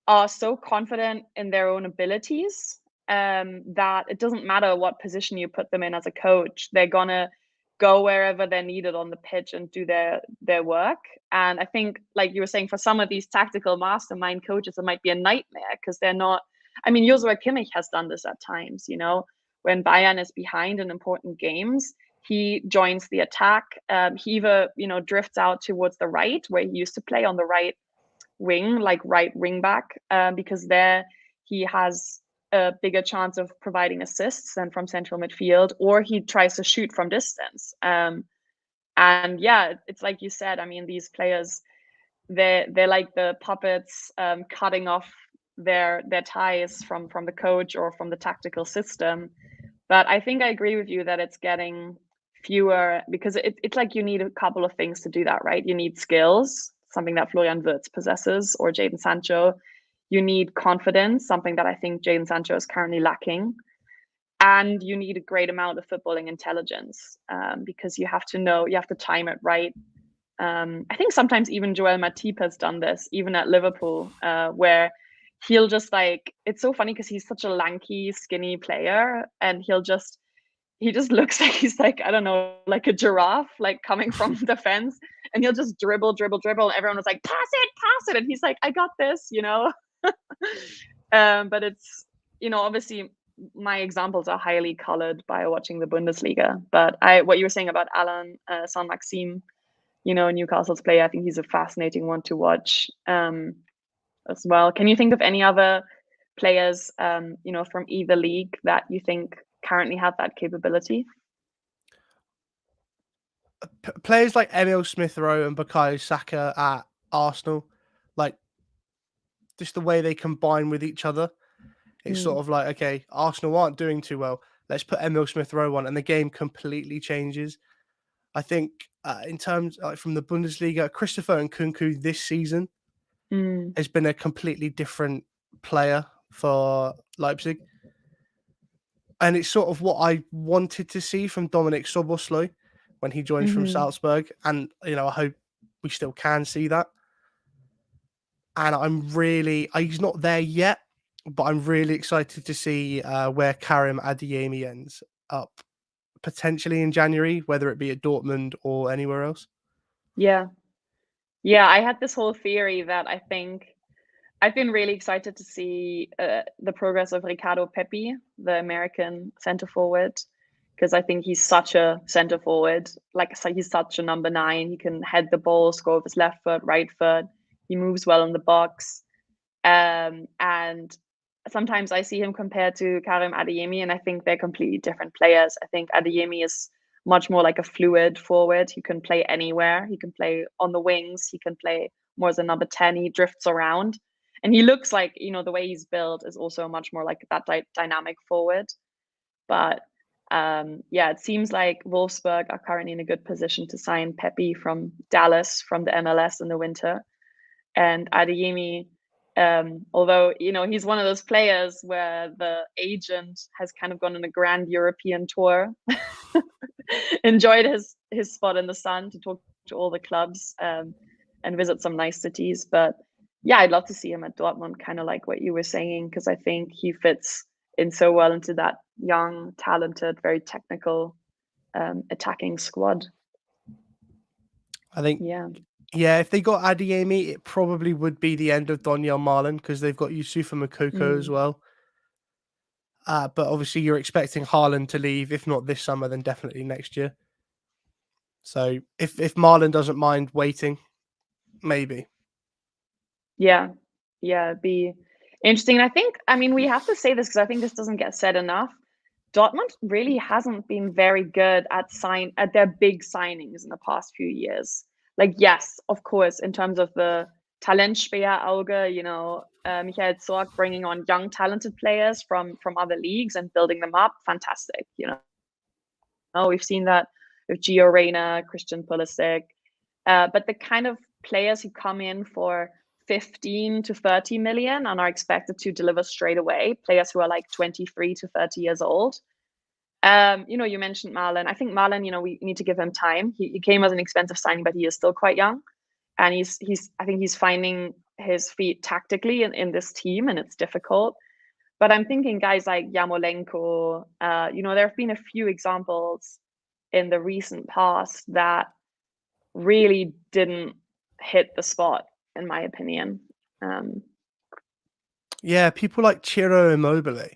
are so confident in their own abilities that it doesn't matter what position you put them in as a coach. They're gonna go wherever they're needed on the pitch and do their work. And I think, like you were saying, for some of these tactical mastermind coaches, it might be a nightmare because they're not. I mean, Joshua Kimmich has done this at times. When Bayern is behind in important games, he joins the attack. He either drifts out towards the right, where he used to play on the right wing, like right wing back, because there he has a bigger chance of providing assists than from central midfield, or he tries to shoot from distance. And yeah, it's like you said. I mean, these players, they're like the puppets cutting off their ties from the coach or from the tactical system. But I think I agree with you that it's getting fewer, because it's like you need a couple of things to do that, right? You need skills, something that Florian Wirtz possesses, or Jaden Sancho. You need confidence, something that I think Jaden Sancho is currently lacking. And you need a great amount of footballing intelligence, because you have to time it right. I think sometimes even Joel Matip has done this, even at Liverpool, where he'll just it's so funny because he's such a lanky, skinny player, and he just looks like he's like, I don't know, like a giraffe, like coming from the fence, and he'll just dribble. And everyone was like, pass it. And he's like, I got this. But it's, obviously my examples are highly colored by watching the Bundesliga. But what you were saying about Alan Saint-Maxime, Newcastle's player, I think he's a fascinating one to watch as well. Can you think of any other players, from either league that you think currently have that capability? Players like Emil Smith-Rowe and Bukayo Saka at Arsenal, like just the way they combine with each other. It's sort of like, okay, Arsenal aren't doing too well. Let's put Emil Smith-Rowe on, and the game completely changes. I think in terms from the Bundesliga, Christopher Nkunku this season has been a completely different player for Leipzig. And it's sort of what I wanted to see from Dominik Szoboszlai when he joined from Salzburg. And, I hope we still can see that. And he's not there yet, but I'm really excited to see where Karim Adeyemi ends up, potentially in January, whether it be at Dortmund or anywhere else. Yeah. I had this whole theory that I think I've been really excited to see the progress of Ricardo Pepi, the American center forward, because I think he's such a center forward. Like, he's such a number 9. He can head the ball, score with his left foot, right foot. He moves well in the box. And sometimes I see him compared to Karim Adeyemi, and I think they're completely different players. I think Adeyemi is much more like a fluid forward. He can play anywhere. He can play on the wings. He can play more as a number 10. He drifts around. And he looks like, the way he's built is also much more like that dynamic forward. But it seems like Wolfsburg are currently in a good position to sign Pepe from Dallas from the MLS in the winter. And Adeyemi, although he's one of those players where the agent has kind of gone on a grand European tour, enjoyed his spot in the sun to talk to all the clubs and visit some nice cities. But yeah, I'd love to see him at Dortmund, kind of like what you were saying, because I think he fits in so well into that young, talented, very technical attacking squad. I think, if they got Adeyemi, it probably would be the end of Donyell Malen, because they've got Youssoufa Moukoko as well. But obviously you're expecting Haaland to leave, if not this summer, then definitely next year. So if Malen doesn't mind waiting, maybe. Yeah, it'd be interesting. I mean, we have to say this because I think this doesn't get said enough. Dortmund really hasn't been very good at their big signings in the past few years. Like, yes, of course, in terms of the Talentspäherauge, Michael Zorc bringing on young, talented players from other leagues and building them up, fantastic. We've seen that with Gio Reyna, Christian Pulisic, but the kind of players who come in for 15 to 30 million and are expected to deliver straight away, players who are like 23 to 30 years old. You mentioned Malen. I think Malen, we need to give him time. He came as an expensive signing, but he is still quite young. And I think he's finding his feet tactically in this team, and it's difficult. But I'm thinking guys like Yarmolenko, there have been a few examples in the recent past that really didn't hit the spot, in my opinion. People like Ciro Immobile,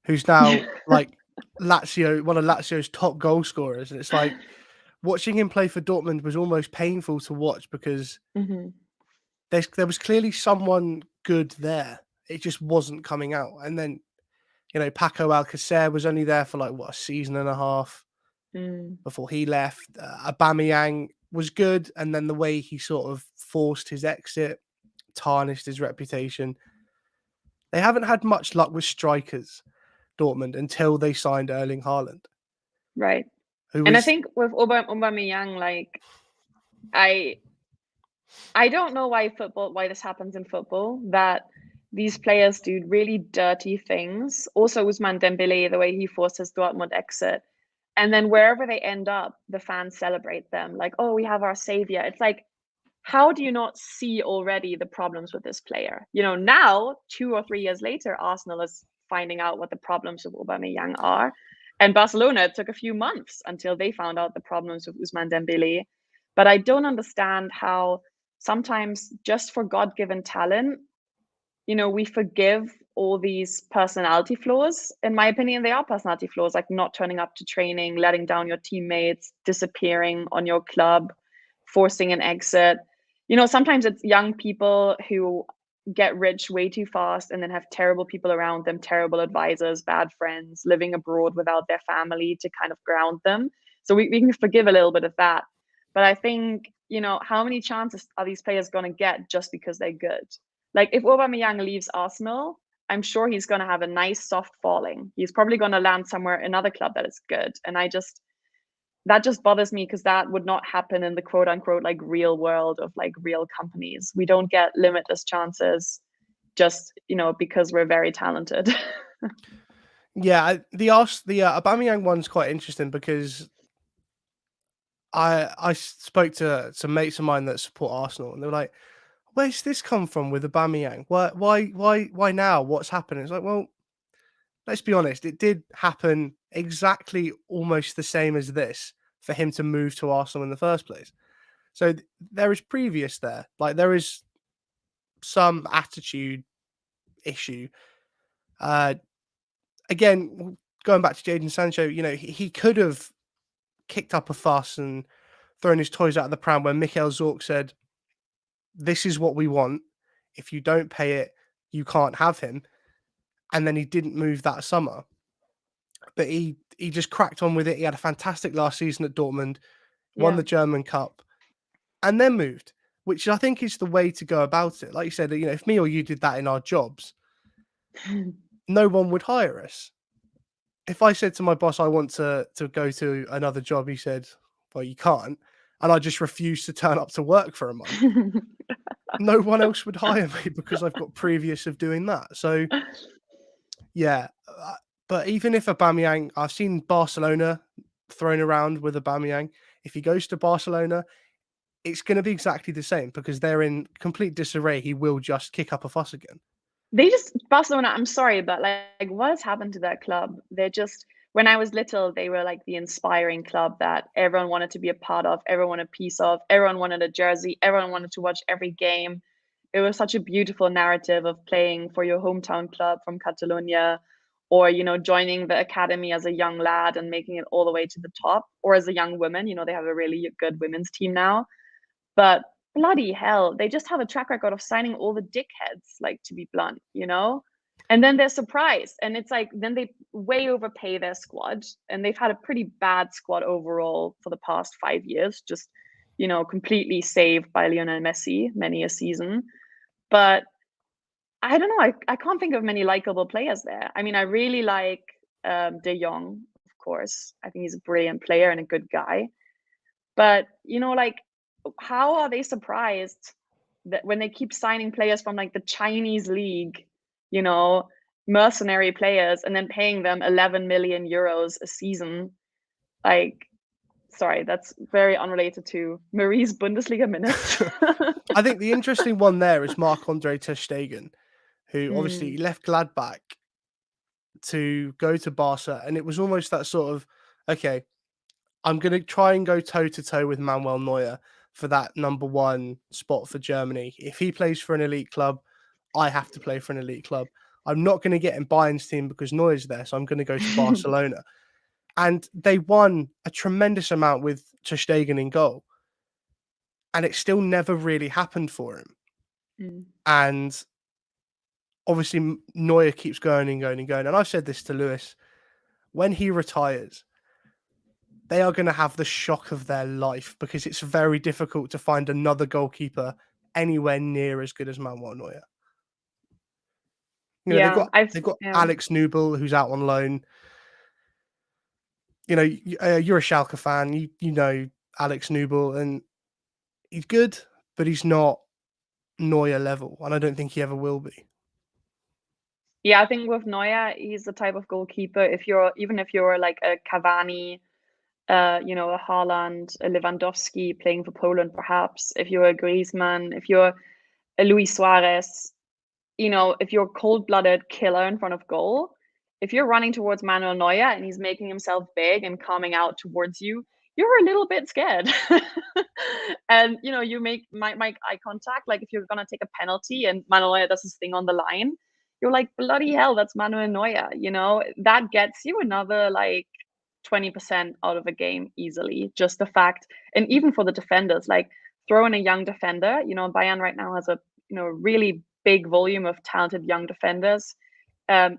who's now like Lazio, one of Lazio's top goal scorers. And it's like watching him play for Dortmund was almost painful to watch because there was clearly someone good there. It just wasn't coming out. And then, Paco Alcacer was only there for a season and a half before he left. Aubameyang was good. And then the way he sort of forced his exit tarnished his reputation. They haven't had much luck with strikers, Dortmund, until they signed Erling Haaland. Right. I think with Aubameyang, I don't know why this happens in football, that these players do really dirty things. Also, Ousmane Dembélé, the way he forced his Dortmund exit. And then wherever they end up, the fans celebrate them. Like, oh, we have our savior. It's like, how do you not see already the problems with this player? Now, 2 or 3 years later, Arsenal is finding out what the problems with Aubameyang are. And Barcelona, it took a few months until they found out the problems with Ousmane Dembélé. But I don't understand how sometimes just for God-given talent, we forgive all these personality flaws. In my opinion, they are personality flaws, like not turning up to training, letting down your teammates, disappearing on your club, forcing an exit. Sometimes it's young people who get rich way too fast and then have terrible people around them, terrible advisors, bad friends, living abroad without their family to kind of ground them. So we can forgive a little bit of that. But I think, how many chances are these players going to get just because they're good? Like if Aubameyang leaves Arsenal, I'm sure he's going to have a nice soft falling. He's probably going to land somewhere, another club that is good. And that just bothers me because that would not happen in the quote unquote real world of real companies. We don't get limitless chances just, because we're very talented. Yeah, the Aubameyang one's quite interesting because I spoke to some mates of mine that support Arsenal and they were like, where's this come from with Aubameyang? Why now? What's happened? It's like, well, let's be honest. It did happen exactly almost the same as this for him to move to Arsenal in the first place. So there is previous there. There is some attitude issue. Again, going back to Jaden Sancho, he could have kicked up a fuss and thrown his toys out of the pram when Michael Zorc said, this is what we want. If you don't pay it, you can't have him. and then he didn't move that summer. But he just cracked on with it. He had a fantastic last season at Dortmund, won the German Cup, and then moved, which I think is the way to go about it. Like you said, if me or you did that in our jobs, no one would hire us. If I said to my boss, I want to go to another job, he said, well, you can't. And I just refused to turn up to work for a month. No one else would hire me because I've got previous of doing that. So, yeah. But even if Aubameyang, I've seen Barcelona thrown around with Aubameyang. If he goes to Barcelona, it's going to be exactly the same because they're in complete disarray. He will just kick up a fuss again. Barcelona, I'm sorry, but like what has happened to that club? They're just, when I was little, they were like the inspiring club that everyone wanted to be a part of, everyone wanted a piece of, everyone wanted a jersey, everyone wanted to watch every game. It was such a beautiful narrative of playing for your hometown club from Catalonia, or, joining the academy as a young lad and making it all the way to the top, or as a young woman. They have a really good women's team now. But bloody hell, they just have a track record of signing all the dickheads, like, to be blunt, and then they're surprised. And it's like, then they way overpay their squad, and they've had a pretty bad squad overall for the past 5 years, just, completely saved by Lionel Messi many a season. But I don't know, I can't think of many likable players there. I mean, I really like De Jong, of course. I think he's a brilliant player and a good guy. But, like, how are they surprised that when they keep signing players from like the Chinese league, mercenary players, and then paying them 11 million euros a season? Like, sorry, that's very unrelated to Marie's Bundesliga minutes. I think the interesting one there is Marc-Andre ter Stegen, who obviously left Gladbach to go to Barca, and it was almost that sort of, okay, I'm going to try and go toe-to-toe with Manuel Neuer for that number one spot for Germany. If he plays for an elite club, I have to play for an elite club. I'm not going to get in Bayern's team because Neuer's there, so I'm going to go to Barcelona. And they won a tremendous amount with ter Stegen in goal. And it still never really happened for him. And obviously Neuer keeps going and going and going. And I've said this to Lewis, when he retires, they are going to have the shock of their life because it's very difficult to find another goalkeeper anywhere near as good as Manuel Neuer. They've got Alex Nubel, who's out on loan. You're a Schalke fan. You know Alex Nubel, and he's good, but he's not Neuer level, and I don't think he ever will be. Yeah, I think with Neuer, he's the type of goalkeeper. If you're like a Cavani, a Haaland, a Lewandowski playing for Poland, perhaps. If you're a Griezmann, if you're a Luis Suarez, if you're a cold-blooded killer in front of goal, if you're running towards Manuel Neuer and he's making himself big and coming out towards you, you're a little bit scared. And, you might make eye contact. Like if you're going to take a penalty and Manuel Neuer does his thing on the line, you're like, bloody hell, that's Manuel Neuer. That gets you another like 20% out of a game easily. Just the fact, and even for the defenders, like throw in a young defender. Bayern right now has a really big volume of talented young defenders.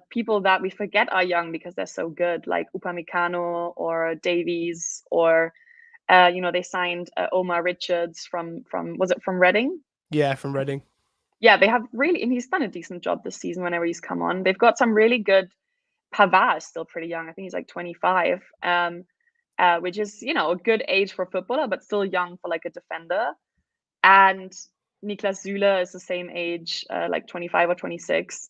People that we forget are young because they're so good, like Upamecano or Davies, or they signed Omar Richards from Reading? Yeah, from Reading. Yeah, they have really, and he's done a decent job this season whenever he's come on. They've got some really good. Pavard is still pretty young. I think he's like 25, which is, a good age for a footballer, but still young for like a defender. And Niklas Süle is the same age, like 25 or 26.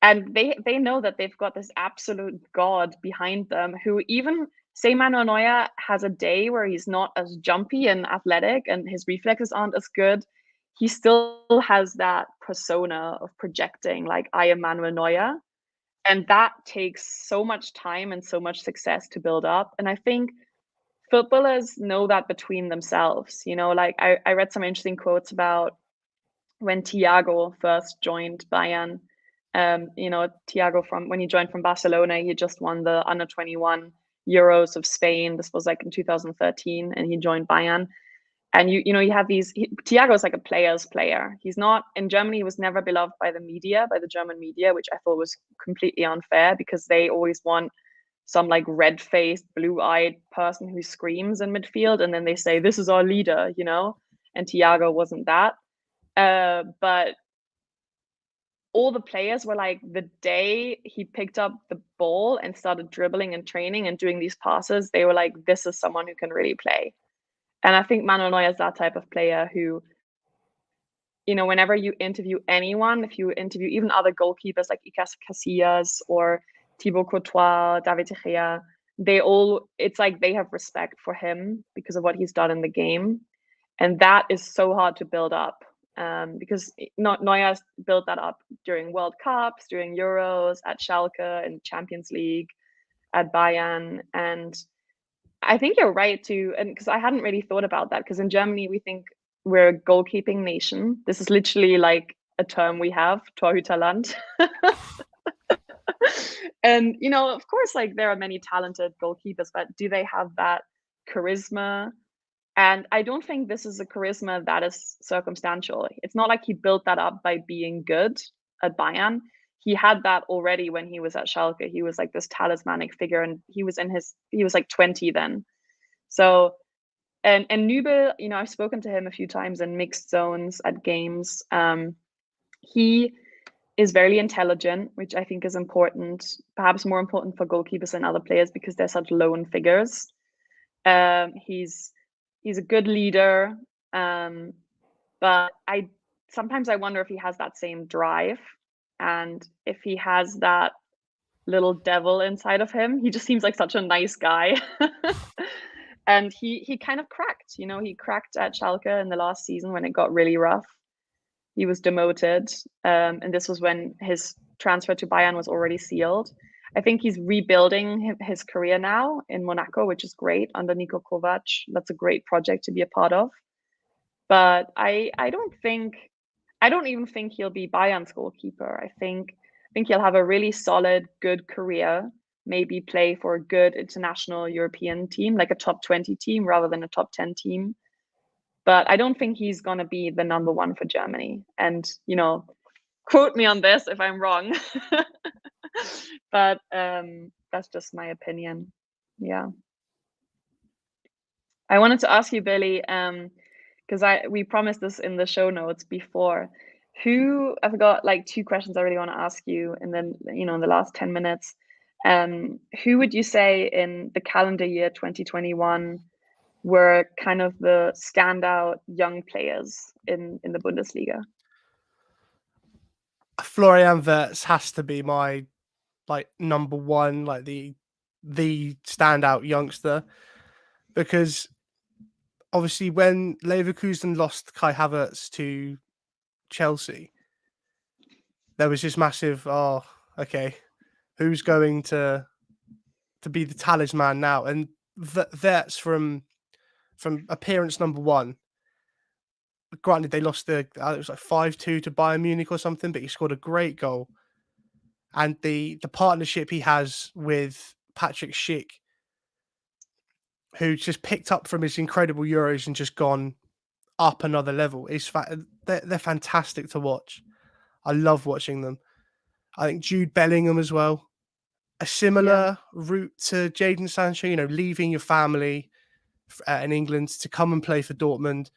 And they know that they've got this absolute god behind them who, even say Manuel Neuer has a day where he's not as jumpy and athletic and his reflexes aren't as good, he still has that persona of projecting like, I am Manuel Neuer. And that takes so much time and so much success to build up. And I think footballers know that between themselves. Like I read some interesting quotes about when Thiago first joined Bayern. Thiago, from when he joined from Barcelona, he just won the under-21 Euros of Spain. This was like in 2013, and he joined Bayern. And you have these. Thiago is like a player's player. He's not in Germany. He was never beloved by the media, by the German media, which I thought was completely unfair because they always want some like red-faced, blue-eyed person who screams in midfield, and then they say, "This is our leader," And Thiago wasn't that. But all the players were like, the day he picked up the ball and started dribbling and training and doing these passes, they were like, "This is someone who can really play." And I think Manuel Neuer is that type of player who, whenever you interview anyone, if you interview even other goalkeepers like Iker Casillas or Thibaut Courtois, David De Gea, it's like they have respect for him because of what he's done in the game. And that is so hard to build up because Neuer built that up during World Cups, during Euros, at Schalke, in Champions League, at Bayern. And I think you're right too, and because I hadn't really thought about that, because in Germany we think we're a goalkeeping nation. This is literally like a term we have, Torhüterland. And of course, like there are many talented goalkeepers, but do they have that charisma? And I don't think this is a charisma that is circumstantial. It's not like he built that up by being good at Bayern. He had that already when he was at Schalke. He was like this talismanic figure, and he was like 20 then. So, and Nübel, I've spoken to him a few times in mixed zones at games. He is very intelligent, which I think is important, perhaps more important for goalkeepers than other players because they're such lone figures. He's a good leader, but sometimes I wonder if he has that same drive, and if he has that little devil inside of him. He just seems like such a nice guy. And he kind of cracked, he cracked at Schalke in the last season when it got really rough. He was demoted, and this was when his transfer to Bayern was already sealed. I think he's rebuilding his career now in Monaco, which is great under Niko Kovac. That's a great project to be a part of. But I don't even think he'll be Bayern's goalkeeper. I think he'll have a really solid, good career, maybe play for a good international European team, like a top 20 team rather than a top 10 team. But I don't think he's going to be the number one for Germany. And, quote me on this if I'm wrong. But that's just my opinion. Yeah. I wanted to ask you, Billy, because we promised this in the show notes before. I've got like two questions I really want to ask you, and then in the last 10 minutes. Who would you say in the calendar year 2021 were kind of the standout young players in the Bundesliga? Florian Wirtz has to be my number one, like the standout youngster, because obviously when Leverkusen lost Kai Havertz to Chelsea, there was this massive, who's going to be the talisman now? And Wirtz from appearance number one, granted they lost it was like 5-2 to Bayern Munich or something, but he scored a great goal. And the partnership he has with Patrick Schick, who just picked up from his incredible Euros and just gone up another level, they're fantastic to watch. I love watching them. I think Jude Bellingham as well. A similar route to Jaden Sancho, leaving your family in England to come and play for Dortmund,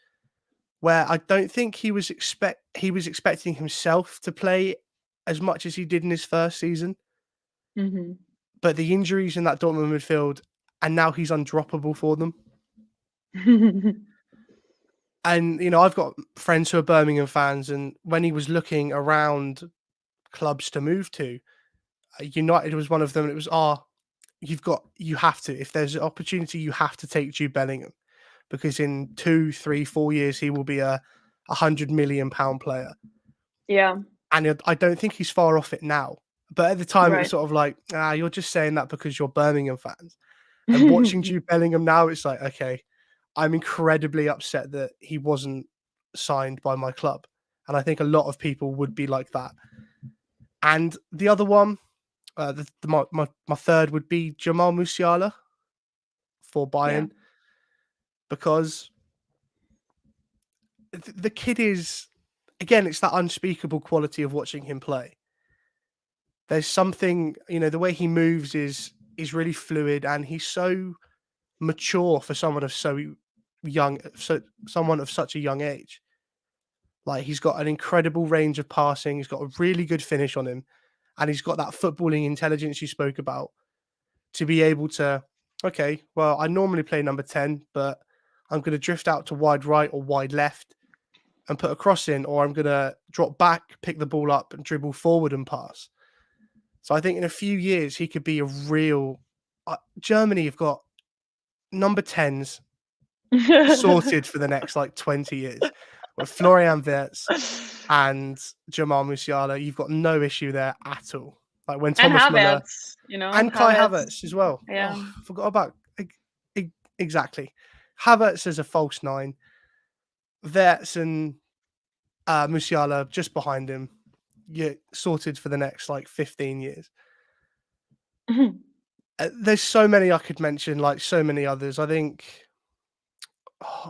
where I don't think he was expecting himself to play as much as he did in his first season. Mm-hmm. But the injuries in that Dortmund midfield, and now he's undroppable for them. And, I've got friends who are Birmingham fans, and when he was looking around clubs to move to, United was one of them. And it was, you have to, if there's an opportunity, you have to take Jude Bellingham, because in 2, 3, 4 years, he will be a £100 million player. Yeah. And I don't think he's far off it now. But at the time, Right. It was sort of like, you're just saying that because you're Birmingham fans. And watching Jude Bellingham now, it's like, okay, I'm incredibly upset that he wasn't signed by my club. And I think a lot of people would be like that. And the other one, my third would be Jamal Musiala for Bayern. Yeah. Because the kid is, again, it's that unspeakable quality of watching him play. There's something, the way he moves is really fluid, and he's so mature for someone of someone of such a young age. Like, he's got an incredible range of passing, he's got a really good finish on him, and he's got that footballing intelligence you spoke about to be able to, okay, well, I normally play number 10, but I'm going to drift out to wide right or wide left and put a cross in, or I'm going to drop back, pick the ball up and dribble forward and pass. So I think in a few years, he could be a real... Germany have got number 10s sorted for the next 20 years. With Florian Wirtz and Jamal Musiala, you've got no issue there at all. Like when Thomas Müller... And Kai Havertz as well. Yeah. Oh, I forgot about... Exactly. Havertz as a false 9. Wirtz and Musiala just behind him. You're sorted for the next 15 years. There's so many I could mention, so many others. I think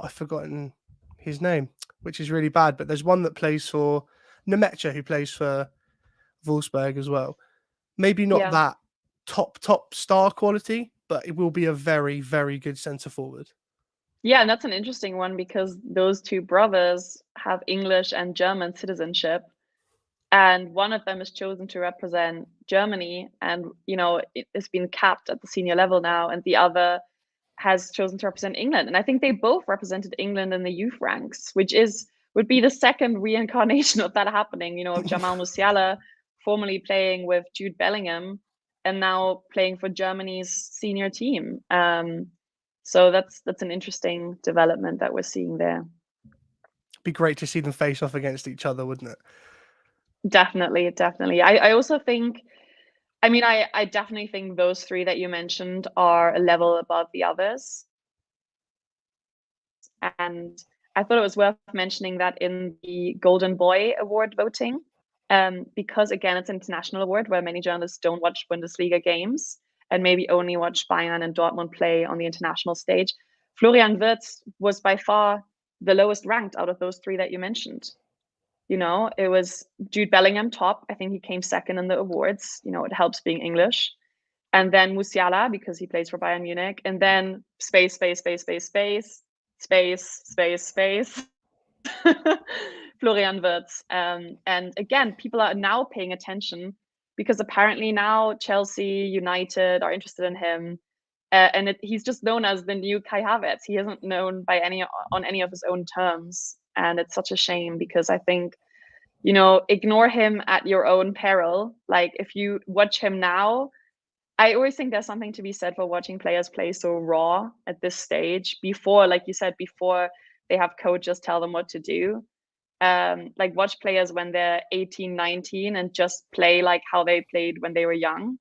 I've forgotten his name, which is really bad, but there's one that plays for Nemecha, who plays for Wolfsburg as well. Maybe not that top star quality, but it will be a very, very good centre forward. Yeah, and that's an interesting one because those two brothers have English and German citizenship. And one of them is chosen to represent Germany, and it's been capped at the senior level now, and the other has chosen to represent England. And I think they both represented England in the youth ranks, which would be the second reincarnation of that happening. Of Jamal Musiala formerly playing with Jude Bellingham and now playing for Germany's senior team. So that's an interesting development that we're seeing there. Be great to see them face off against each other, wouldn't it? Definitely. I also think, I definitely think those three that you mentioned are a level above the others. And I thought it was worth mentioning that in the Golden Boy Award voting, because again, it's an international award where many journalists don't watch Bundesliga games and maybe only watch Bayern and Dortmund play on the international stage. Florian Wirtz was by far the lowest ranked out of those three that you mentioned. It was Jude Bellingham top. I think he came second in the awards. It helps being English. And then Musiala, because he plays for Bayern Munich. And then space. Florian Wirtz. And again, people are now paying attention because apparently now Chelsea, United are interested in him. And he's just known as the new Kai Havertz. He isn't known on any of his own terms. And it's such a shame because I think, ignore him at your own peril. Like if you watch him now, I always think there's something to be said for watching players play so raw at this stage before, like you said, before they have coaches tell them what to do. Watch players when they're 18, 19 and just play like how they played when they were young.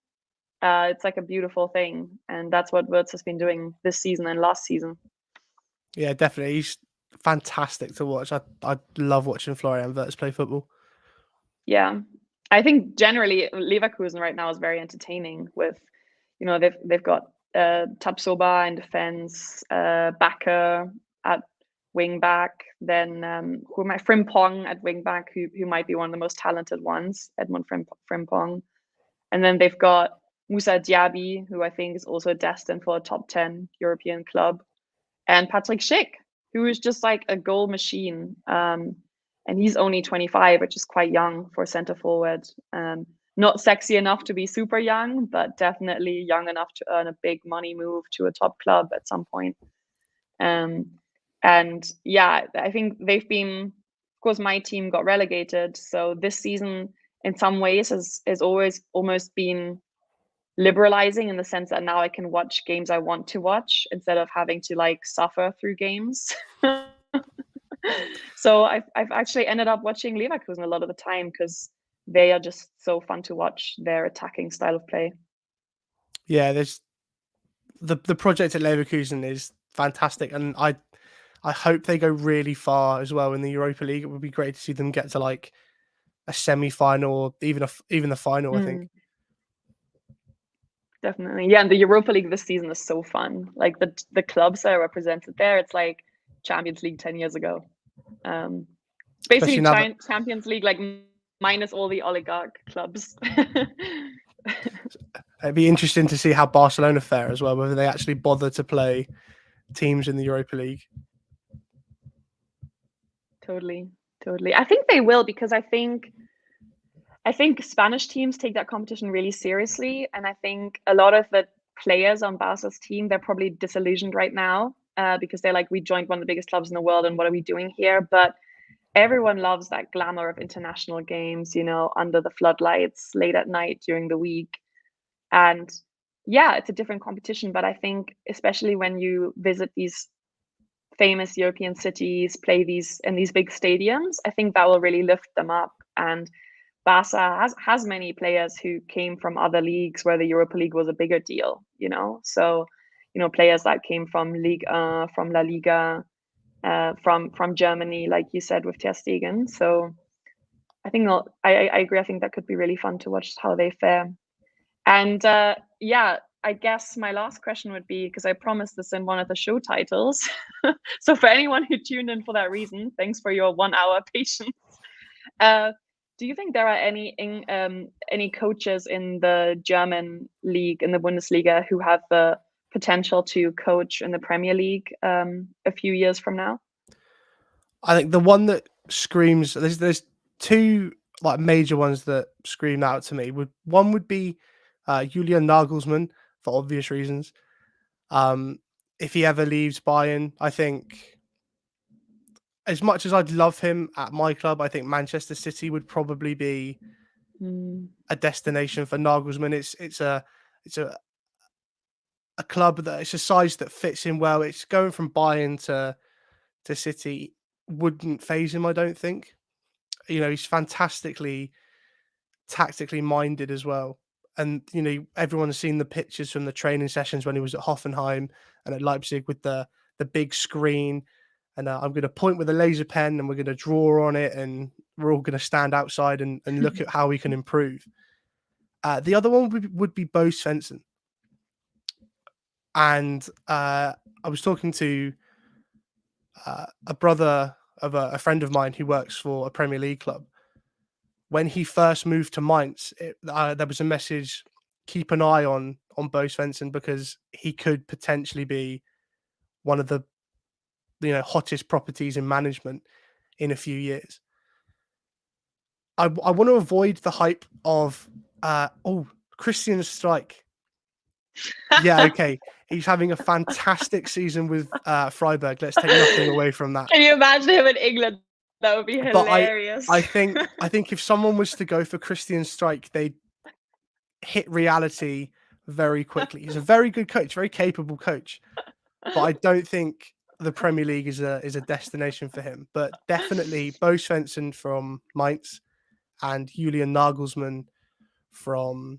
It's like a beautiful thing. And that's what Wirtz has been doing this season and last season. Yeah, definitely. He's fantastic to watch. I love watching Florian Wirtz play football. Yeah. I think generally Leverkusen right now is very entertaining with, they've got Tapsoba in defense, Bakker at wing back, then Frimpong at wing back, who might be one of the most talented ones, Edmund Frimpong. And then they've got Moussa Diaby, who I think is also destined for a top 10 European club, and Patrick Schick, who is just like a goal machine. And he's only 25, which is quite young for center forward. Not sexy enough to be super young, but definitely young enough to earn a big money move to a top club at some point. And yeah, I think they've been, of course, my team got relegated. So this season, in some ways, has always almost been liberalizing in the sense that now I can watch games I want to watch instead of having to suffer through games. So I've actually ended up watching Leverkusen a lot of the time because they are just so fun to watch, their attacking style of play. Yeah, there's the project at Leverkusen is fantastic, and I hope they go really far as well in the Europa League. It would be great to see them get to a semi-final or even the final, I think. Definitely. Yeah, and the Europa League this season is so fun. Like the clubs that are represented there, it's like Champions League 10 years ago. It's basically Especially now Champions League, like minus all the oligarch clubs. it'd be interesting to see how Barcelona fare as well, whether they actually bother to play teams in the Europa League. Totally. I think they will, because I think Spanish teams take that competition really seriously, and I think a lot of the players on Barca's team, they're probably disillusioned right now because they're like, we joined one of the biggest clubs in the world, and what are we doing here? But everyone loves that glamour of international games, you know, under the floodlights, late at night during the week. And yeah, it's a different competition, but I think especially when you visit these famous European cities, play in these big stadiums, I think that will really lift them up. And Barca has many players who came from other leagues where the Europa League was a bigger deal, you know. So, you know, players that came from Ligue 1, from La Liga, from Germany, like you said, with Ter Stegen. So I think I agree. I think that could be really fun to watch how they fare. And yeah, I guess my last question would be, because I promised this in one of the show titles. So for anyone who tuned in for that reason, thanks for your 1 hour patience. Do you think there are any coaches in the German league, in the Bundesliga, who have the potential to coach in the Premier League a few years from now? I think the one that screams, there's two like major ones that scream out to me. One would be Julian Nagelsmann, for obvious reasons. If he ever leaves Bayern, I think, as much as I'd love him at my club, I think Manchester City would probably be a destination for Nagelsmann. It's a club that, it's a size that fits him well. It's going from Bayern to City wouldn't phase him, I don't think. You know, he's fantastically tactically minded as well. And, you know, everyone's seen the pictures from the training sessions when he was at Hoffenheim and at Leipzig with the big screen. And I'm going to point with a laser pen and we're going to draw on it and we're all going to stand outside and look at how we can improve. The other one would be Bo Svensson. And I was talking to a brother of a friend of mine who works for a Premier League club. When he first moved to Mainz, there was a message: keep an eye on Bo Svensson, because he could potentially be one of the, you know, hottest properties in management in a few years. I want to avoid the hype of Christian Streich. Yeah, okay. He's having a fantastic season with Freiburg. Let's take nothing away from that. Can you imagine him in England? That would be hilarious. But I think if someone was to go for Christian Streich, they'd hit reality very quickly. He's a very good coach, very capable coach. But I don't think the Premier League is a destination for him. But definitely Bo Svensson from Mainz and Julian Nagelsmann from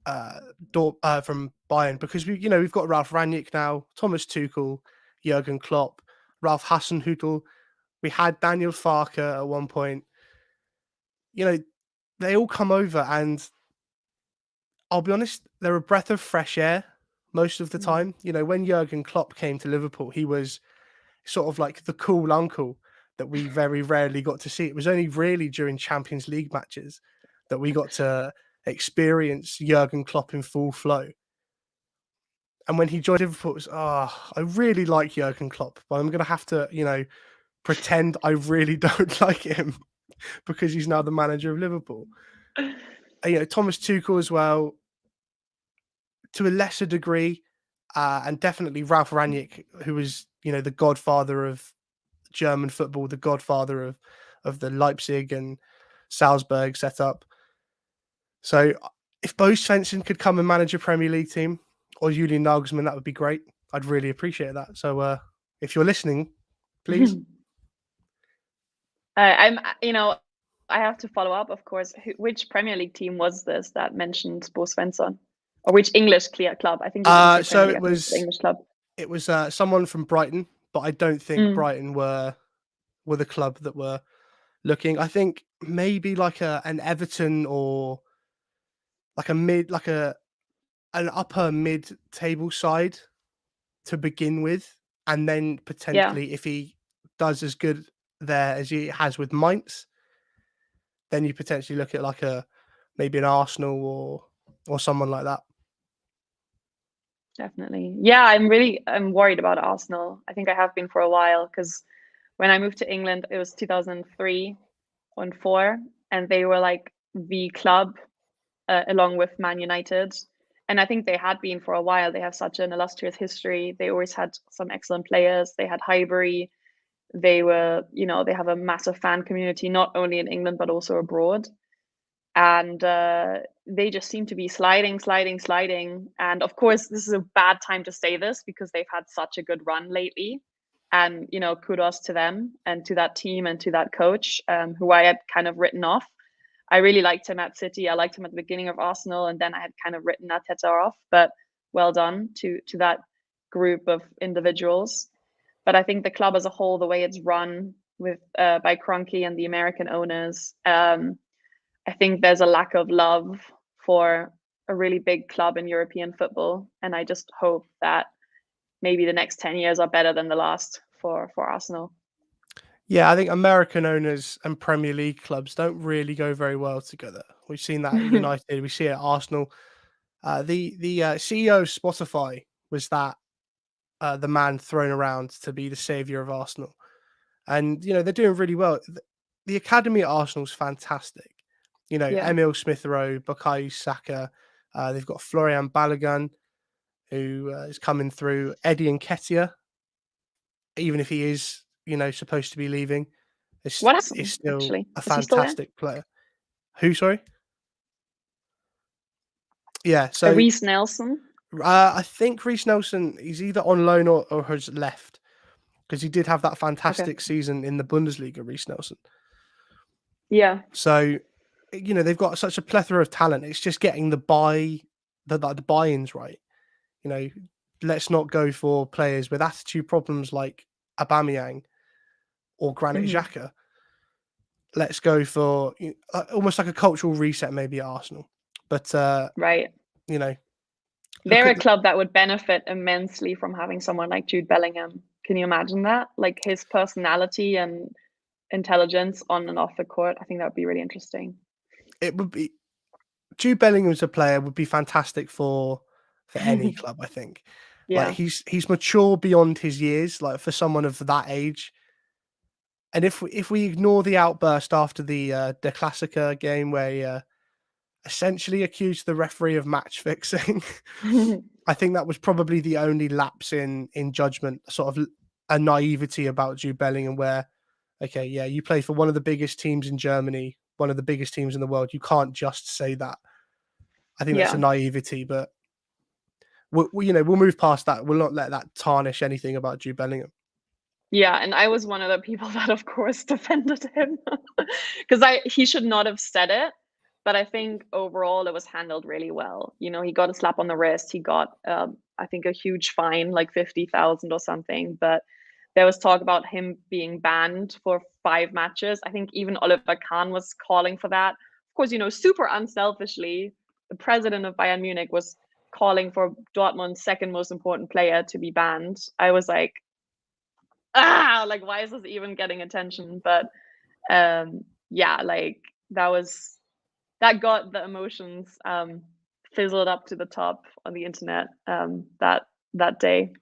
Bayern, because we've got Ralf Rangnick now, Thomas Tuchel, Jurgen Klopp, Ralf Hasenhüttl. We had Daniel Farke at one point. You know, they all come over, and I'll be honest, they're a breath of fresh air most of the time. You know, when Jurgen Klopp came to Liverpool, he was sort of like the cool uncle that we very rarely got to see. It was only really during Champions League matches that we got to experience Jurgen Klopp in full flow. And when he joined Liverpool, it was, I really like Jurgen Klopp, but I'm going to have to, you know, pretend I really don't like him because he's now the manager of Liverpool. You know, Thomas Tuchel as well, to a lesser degree, and definitely Ralf Rangnick, who was, you know, the godfather of German football, the godfather of the Leipzig and Salzburg setup. So if Bo Svensson could come and manage a Premier League team, or Julian Nagelsmann, that would be great. I'd really appreciate that. So if you're listening, please. I have to follow up, of course. Which Premier League team was this that mentioned Bo Svensson? Or which English club? I think it was the English club. It was someone from Brighton, but I don't think Brighton were the club that were looking. I think maybe like an Everton, or like an upper mid-table side to begin with, and then potentially if he does as good there as it has with Mainz, then you potentially look at like maybe an Arsenal or someone like that. Definitely. Yeah, I'm worried about Arsenal. I think I have been for a while because when I moved to England, it was 2003 and 4, and they were like the club along with Man United. And I think they had been for a while. They have such an illustrious history. They always had some excellent players. They had Highbury. They were, they have a massive fan community, not only in England, but also abroad. And they just seem to be sliding. And of course, this is a bad time to say this because they've had such a good run lately. And, kudos to them and to that team and to that coach who I had kind of written off. I really liked him at City. I liked him at the beginning of Arsenal, and then I had kind of written Arteta off. But well done to that group of individuals. But I think the club as a whole, the way it's run with by Kroenke and the American owners, I think there's a lack of love for a really big club in European football, and I just hope that maybe the next 10 years are better than the last for Arsenal. Yeah, I think American owners and Premier League clubs don't really go very well together. We've seen that at United. We see it at Arsenal. The CEO of Spotify was the man thrown around to be the savior of Arsenal, and they're doing really well. The academy at Arsenal is fantastic. Emil Smith-Rowe, Bukayo Saka. They've got Florian Balogun, who is coming through. Eddie Nketiah, even if he is supposed to be leaving, is still actually a fantastic player. Who, sorry? Yeah, so Reese Nelson. I think Reese Nelson, he's either on loan or has left, because he did have that fantastic season in the Bundesliga, Reese Nelson. Yeah. So, they've got such a plethora of talent. It's just getting the buy-ins right. Let's not go for players with attitude problems like Aubameyang or Granit Xhaka. Let's go for almost like a cultural reset, maybe at Arsenal. But right, they're a club that would benefit immensely from having someone like Jude Bellingham. Can you imagine that? Like his personality and intelligence on and off the court. I think that would be really interesting. It would be. Jude Bellingham as a player would be fantastic for any club, I think. Yeah. Like he's mature beyond his years, like for someone of that age. And if we ignore the outburst after the Klassiker game where he essentially accused the referee of match fixing, I think that was probably the only lapse in judgment, sort of a naivety about Jude Bellingham where, okay, yeah, you play for one of the biggest teams in Germany, one of the biggest teams in the world. You can't just say that. I think that's a naivety, but we'll move past that. We'll not let that tarnish anything about Jude Bellingham. Yeah, and I was one of the people that, of course, defended him because he should not have said it. But I think overall it was handled really well. He got a slap on the wrist. He got, I think, a huge fine, like 50,000 or something. But there was talk about him being banned for 5 matches. I think even Oliver Kahn was calling for that. Of course, super unselfishly, the president of Bayern Munich was calling for Dortmund's second most important player to be banned. I was like, like, why is this even getting attention? But yeah, like that got the emotions fizzled up to the top on the internet that day.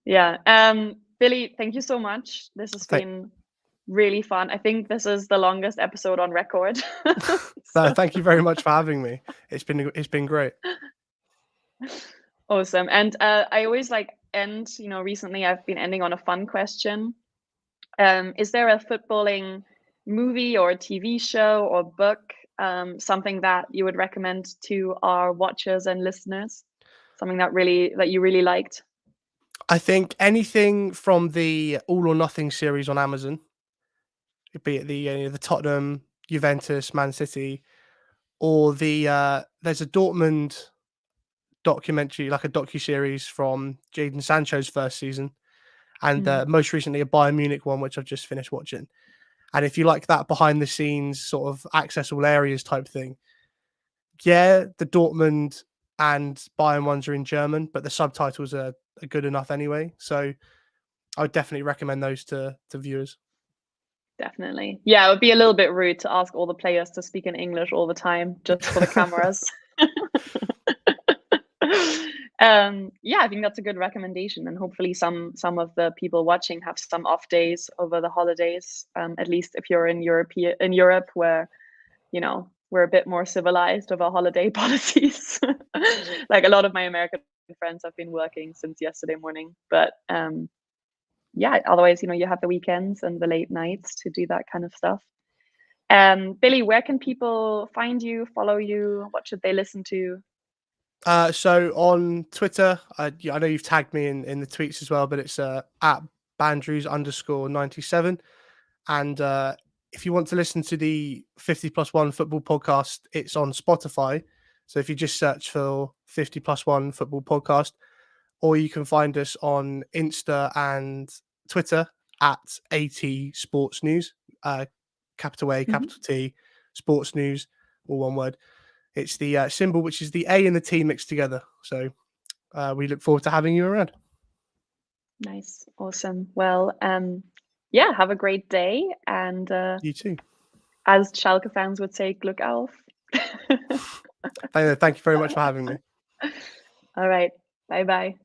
Yeah. Billy, thank you so much. This has been really fun. I think this is the longest episode on record. So thank you very much for having me. It's been great. Awesome. And I always end, recently I've been ending on a fun question. Is there a footballing movie or a TV show or book, something that you would recommend to our watchers and listeners? Something that you really liked? I think anything from the All or Nothing series on Amazon, be it the Tottenham, Juventus, Man City, or there's a Dortmund documentary, like a docu-series from Jaden Sancho's first season, and most recently a Bayern Munich one, which I've just finished watching. And if you like that behind the scenes sort of accessible areas type thing, yeah, the Dortmund and Bayern ones are in German, but the subtitles are good enough anyway. So I would definitely recommend those to viewers. Definitely. Yeah, it would be a little bit rude to ask all the players to speak in English all the time just for the cameras. Yeah, I think that's a good recommendation, and hopefully some of the people watching have some off days over the holidays. At least if you're in Europe, where we're a bit more civilized of our holiday policies. Like a lot of my American friends have been working since yesterday morning, but yeah, otherwise, you have the weekends and the late nights to do that kind of stuff. Billy, where can people find you, follow you? What should they listen to? So on Twitter, I know you've tagged me in the tweets as well, but it's at Bandrews_97. And if you want to listen to the 50+1 football podcast, it's on Spotify. So if you just search for 50+1 football podcast, or you can find us on Insta and Twitter at AT Sports News, capital A, capital T, Sports News, all one word. It's the symbol, which is the A and the T mixed together. So we look forward to having you around. Nice. Awesome. Well, yeah, have a great day. And you too. As Schalke fans would say, Glück auf. Thank you very much for having me. All right. Bye-bye.